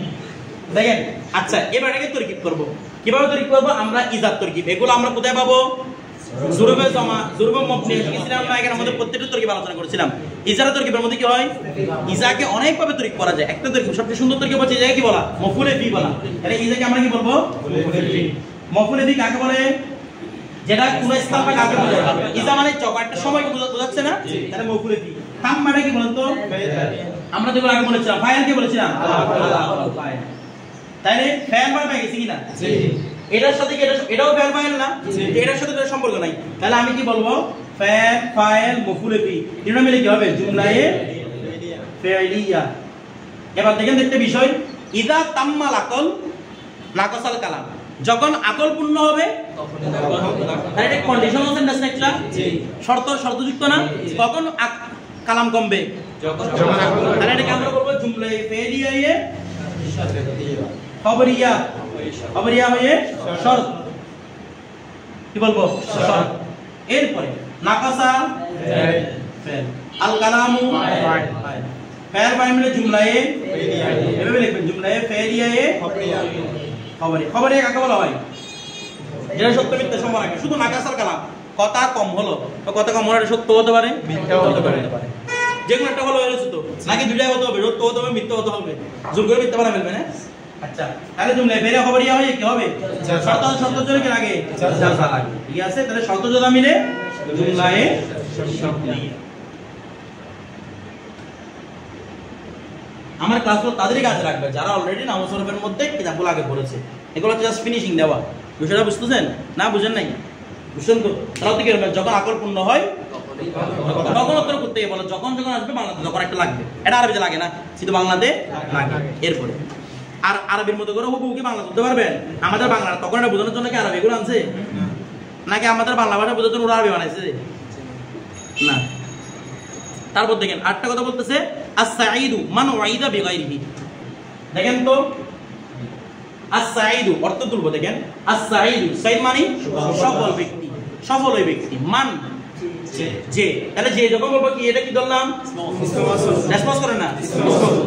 দেখেন আচ্ছা এবার এটাকে তরকিব করব। কিভাবে তরকিব করব? আমরা ইজাত তরকিব এগুলো আমরা কোথায় পাবো? জুরুবে জমা, জুরুবে মবনি শিখেছিলাম না? এখানে আমাদের প্রত্যেকটা তরকিব আলোচনা করেছিলাম। ইজারা তরকিবের মধ্যে কি হয়? ইজাকে অনেক ভাবে তরকিব করা যায়। একটা তরকিব সবচেয়ে সুন্দর তরকিব হচ্ছে ইজাকে কি বলা? মফউলে বি বলা। তাহলে ইজাকে আমরা কি বলবো? মফউলে বি কাকে বলে? যেটা কোন স্থান বা কাকে বোঝায়। ইজা মানে একটা সময় বোঝাচ্ছে না? তাহলে মফউলে বি। তাম্মাটা কি বলেন তো? আমরা যেগুলো আগে বলেছিলাম ফাইল কি বলেছিলাম? ফাইল। তাহলে ফাইল মানে পেয়ে গেছি কিনা? জি। এটার সাথে কি এটাও ফাইল ফাইল না? এটার সাথে এর সম্পর্ক নাই। তাহলে আমি কি বলবো? ফাইল ফাইল মফউলে বি। এটা মিলে কি হবে? জুমলায়ে ফি'লিয়া। এবার দেখেন দেখতে বিষয়, ইযা তাম্মাল আকল নাকাসাল কালাম, যখন আকল পূর্ণ হবে তাহলে এটা কন্ডিশন আছে না একটা শর্তযুক্ত না, কখন কালাম কমবে যখন তাহলে এটাকে আমরা বলবো জুমলা ফি'লিয়া খবরিয়া, খবরিয়া হয়ে শর্ত, কি বলবো শর্ত। এরপরে নাকাসা ফেল, আল কালামু ফেল বাই মিলে জুমলায়ে এভাবে লিখবেন, জুমলায়ে ফি'লিয়ায়ে খবরিয়া। খবরিয়া কাকে বলা হয়? যেটা সত্য মিথ্যা সমান রাখে। শুধু নাকাসাল কালাম, কথা কম হলো, কথা কম হলে সত্য হতে পারে মিথ্যাও হতে পারে, যেকোনো একটা হলো হয়েছে তো নাকি দুইটাই হতে হবে, সত্য হতে হবে মিথ্যা হতে হবে, জোর করে মিথ্যা বানাবে না। আচ্ছা তাহলে জুমলা ফেলে খবরিয়া হয় কি হবে? শর্ত শর্ত জোরে কি লাগে? জাযা লাগে, ঠিক আছে। তাহলে শর্ত জাযা মিলে জুমলায়ে শর্তিয়া। আমার ক্লাসগুলো তাদেরই কাজে রাখবে যারা অলরেডি নাহু সরফের মধ্যে কিতাবগুলো আগে পড়েছে। এগুলো জাস্ট ফিনিশিং দেওয়া, বিষয়টা বুঝতেছেন না? বুঝেন নাই? বুঝছেন তো? তাহলে কি হবে? যখন আকল পূর্ণ হয় তখন উত্তর করতে বলো, যখন যখন আসবে বাংলাতে যখন একটা লাগবে, এটা আরবিতে লাগে না, শুধু বাংলাতে লাগে। এরপরে আর আরবির মতো করে হুবহু কি বাংলা করতে পারবেন? আমাদের বাংলা তখন এটা বোঝানোর জন্য কি আরবি এগুলো আনছে, নাকি আমাদের বাংলা ভাষা বোঝানোর জন্য ওরা আরবি বানাইছে? না। তারপর দেখেন আরেকটা কথা বলতেছে, আস-সাঈদু মান ওয়াইদা বিগাইরিহি। দেখেন তো আস-সাঈদু অর্থ তুলবো, দেখেন আস-সাঈদু সাঈদ মানে সফল ব্যক্তি, সফল ওই ব্যক্তি, মান যে, তাহলে যে যখন বলবো কি এটা কি ধরলাম রেসপন্স করে না,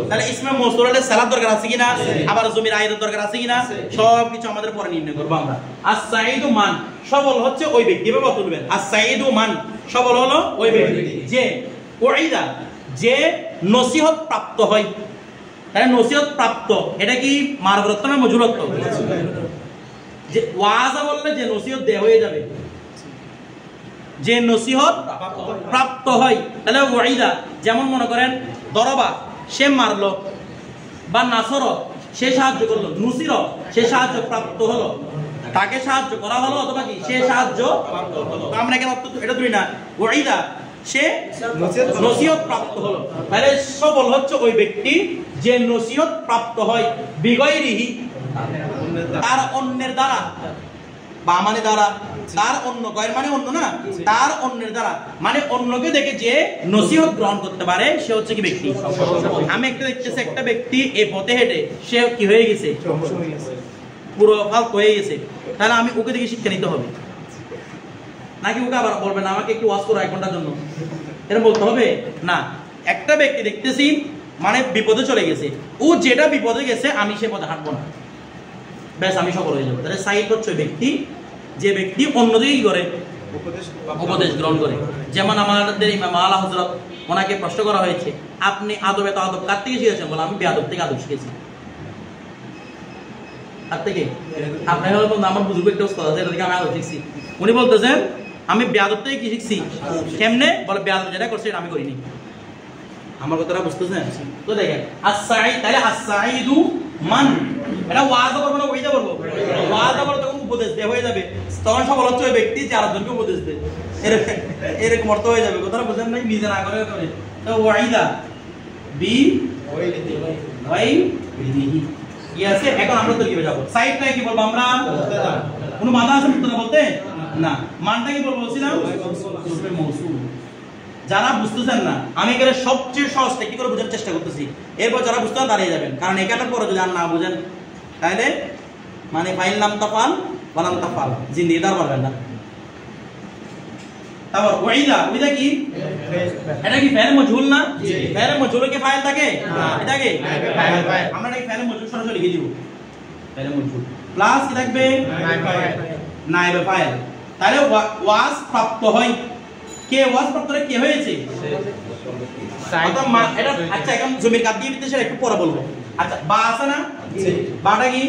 তাহলে ইসমে মৌসুলের সালাত দরকার আছে কিনা, আবার জমির আয়াতের দরকার আছে কিনা, সব কিছু আমাদের পরে নির্ণয় করব আমরা। আস-সাঈদু মান সফল হচ্ছে ওই ব্যক্তি, এভাবে তুলবেন আস-সাঈদু মান সফল হলো ওই ব্যক্তি যে ওয়াইদা যে নসিহত প্রাপ্ত হয়। তাহলে নসিহত প্রাপ্ত এটা কি মারফরত না মজুরত্ব? যে ওয়াজা বললে যে নসিহত দেয়া হয়ে যাবে, যে নসিহত প্রাপ্ত হয়। তাহলে ওয়াইদা যেমন মনে করেন দরবা সে মারলো, বা নাসর সে সাহায্য করলো, নুসির সে সাহায্য প্রাপ্ত হলো, তাকে সাহায্য করা হলো, অথবা কি সে সাহায্য আমরা কেন এটা ধরি না, ওয়াইদা সে নসিহত প্রাপ্ত হলো। তাহলে সফল হচ্ছে ওই ব্যক্তি যে নসিহত প্রাপ্ত হয় বিগাইরিহি তার অন্যের দ্বারা, বা মানে দ্বারা, তার অন্য গয়ের মানে অন্য না, তার অন্যের দ্বারা মানে অন্যকে দেখে যে নসিহত গ্রহণ করতে পারে সে হচ্ছে কি ব্যক্তি। আমি একটা দেখতেছি একটা ব্যক্তি এই পথে হেঁটে সে কি হয়ে গেছে, পুরো ফালতু হয়ে গেছে, তাহলে আমি ওকে দেখে শিক্ষা নিতে হবে, নাকি ওকে আবার বলবে না আমাকে একটু ওয়াজ করো 1 ঘন্টার জন্য, এরকম বলতে হবে না। একটা ব্যক্তি দেখতেছি মানে বিপদে চলে গেছে, ও যেটা বিপদে গেছে আমি সে পথে হাঁটবো না, ব্যাস আমি সফল হয়ে যাবো। তাহলে সাইদ হচ্ছে ব্যক্তি যে ব্যক্তি অন্যদিকে কি করে উপদেশ গ্রহণ করে। যেমন আমাদের ইমাম আলা হযরত, ওনাকে প্রশ্ন করা হয়েছে আপনি আদবে তো আদব কার থেকে শিখেছেন? বলে আমি বেয়াদব থেকে আদব শিখেছি। আর থেকে আপনি হলো আমার বুজুর্গ একটা উস্তাদ আছে, এটা থেকে আমি আদব শিখছি। উনি বলতেছেন আমি বেয়াদব থেকে কি শিখছি, কেমনে? বলে বেয়াদব যেটা করছে এটা আমি করিনি। আমার কথাটা বুঝতেছেন তো? দেখেন আস-সাঈদ, তাহলে আস-সাঈদু মান এটা ওয়াজা করব না ওইটা করব, ওয়াজা করে তখন উপদেশ দেয়া হয়ে যাবে, তখন সফল হচ্ছে ওই ব্যক্তি যে আরেকজনকে উপদেশ দেয়, এরকম অর্থ হয়ে যাবে। কথাটা বুঝেন নাই? নিজে না করে করে তো ওয়াইদা বি ওয়াইদিহি কি আছে। এখন আমরা তো কিভাবে যাব? সাইডটা কি বলবো আমরা? কোনো বাধা আছে মুক্তনা বলতে না। মানটা কি বলবো বলছিলাম? ইসমে মৌসুল। যারা বুঝতেছেন না আমি এখানে সবচেয়ে সহজ কি করে বোঝার চেষ্টা করতেছি, এরপর যারা বুঝতে দাঁড়িয়ে যাবেন, কারণ এখানের পরে যদি আর না বুঝেন তাহলে মানে ফাইল নাম তাফাল বানাম তাফাল জিন্দেগি দাঁড় পারবেন না। তারপর ওয়াইদা, ওইটা কি? এটা কি ফাইল মজহুল না? ফাইল মজহুলে কি ফাইল থাকে? এটা কি আমরা এই ফাইল মজহুল সরাসরি লিখে দিব, ফাইল মজহুল প্লাস কি থাকবে নায়েবে ফাইল। তাহলে ওয়াজ প্রাপ্ত হয়, কে ওয়াজ প্রাপ্ত কে হয়েছে? এটা আচ্ছা এখন জমির কাট দিয়ে দিতে একটু পরে বলবো। আচ্ছা বা আছে না, বাটা কি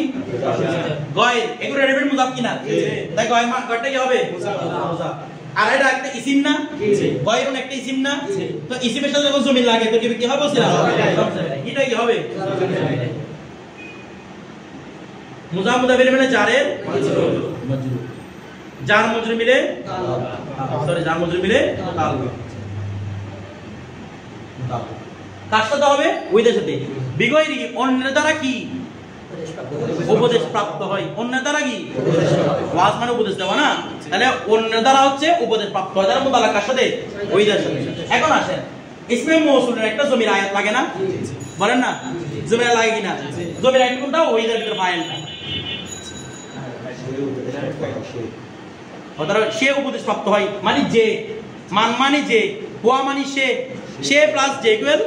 গয়, এগুলো রেডিমেড মুজাফ কিনা, তাই গয় গয়টা কি হবে মুজাফ। আর এটা একটা ইসিম না, গয়রুন একটা ইসিম না, তো ইসিমের সাথে যখন জমি লাগে তো কি হবে? এটা কি হবে মুজাফ মুজাফির মানে জারের মাজরুর, জার মজরুর মিলে সরি জার মজরুর মিলে কার সাথে হবে ওইদের সাথে বিগয়রি অন্যের দ্বারা কি উপদেশ প্রাপ্ত হয় অন্যের দ্বারা কি ওয়াজ মানে উপদেশ দেওয়া না তাহলে অন্যের দ্বারা হচ্ছে উপদেশ প্রাপ্ত হয় যারা মুতাল্লাক কার সাথে ওইদের সাথে এখন আসেন ইসমে মৌসুলের একটা জমির আয়াত লাগে না বলেন না জমির লাগে কিনা জমির আয়াত কোনটা ওইদের ভিতর ফাইলটা অর্থাৎ সে উপদেশ প্রাপ্ত হয় মানে যে মান মানে যে হুয়া মানে সে প্লাস যে ইকুয়াল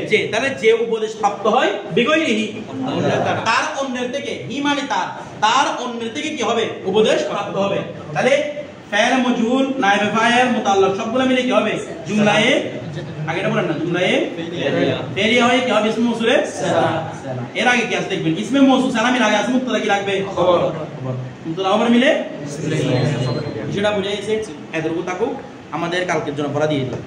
যে তাহলে যে উপদেশ প্রাপ্ত হয় বিগয়রিহি তার অন্যের থেকে হি মানে তার অন্যের থেকে কি হবে উপদেশ প্রাপ্ত হবে তাহলে ফাইল মজহুল নায়েব ফাইল মুতাল্লাক সবগুলো মিলে কি হবে জুমলায়ে আগেটা বলেন না জুমলায়ে ফেরিয়া হয় কি হবে ইসমে মৌসুলে সালাম এর আগে কি আছে দেখবেন ইসমে মৌসুল সালামের আগে আছে মুবতাদা কি লাগবে খবর মুবতাদা খবর মিলে সেটা বুঝে গেছে এতটুকু থাকুক আমাদের কালকের জন্য পড়া দিয়ে দিই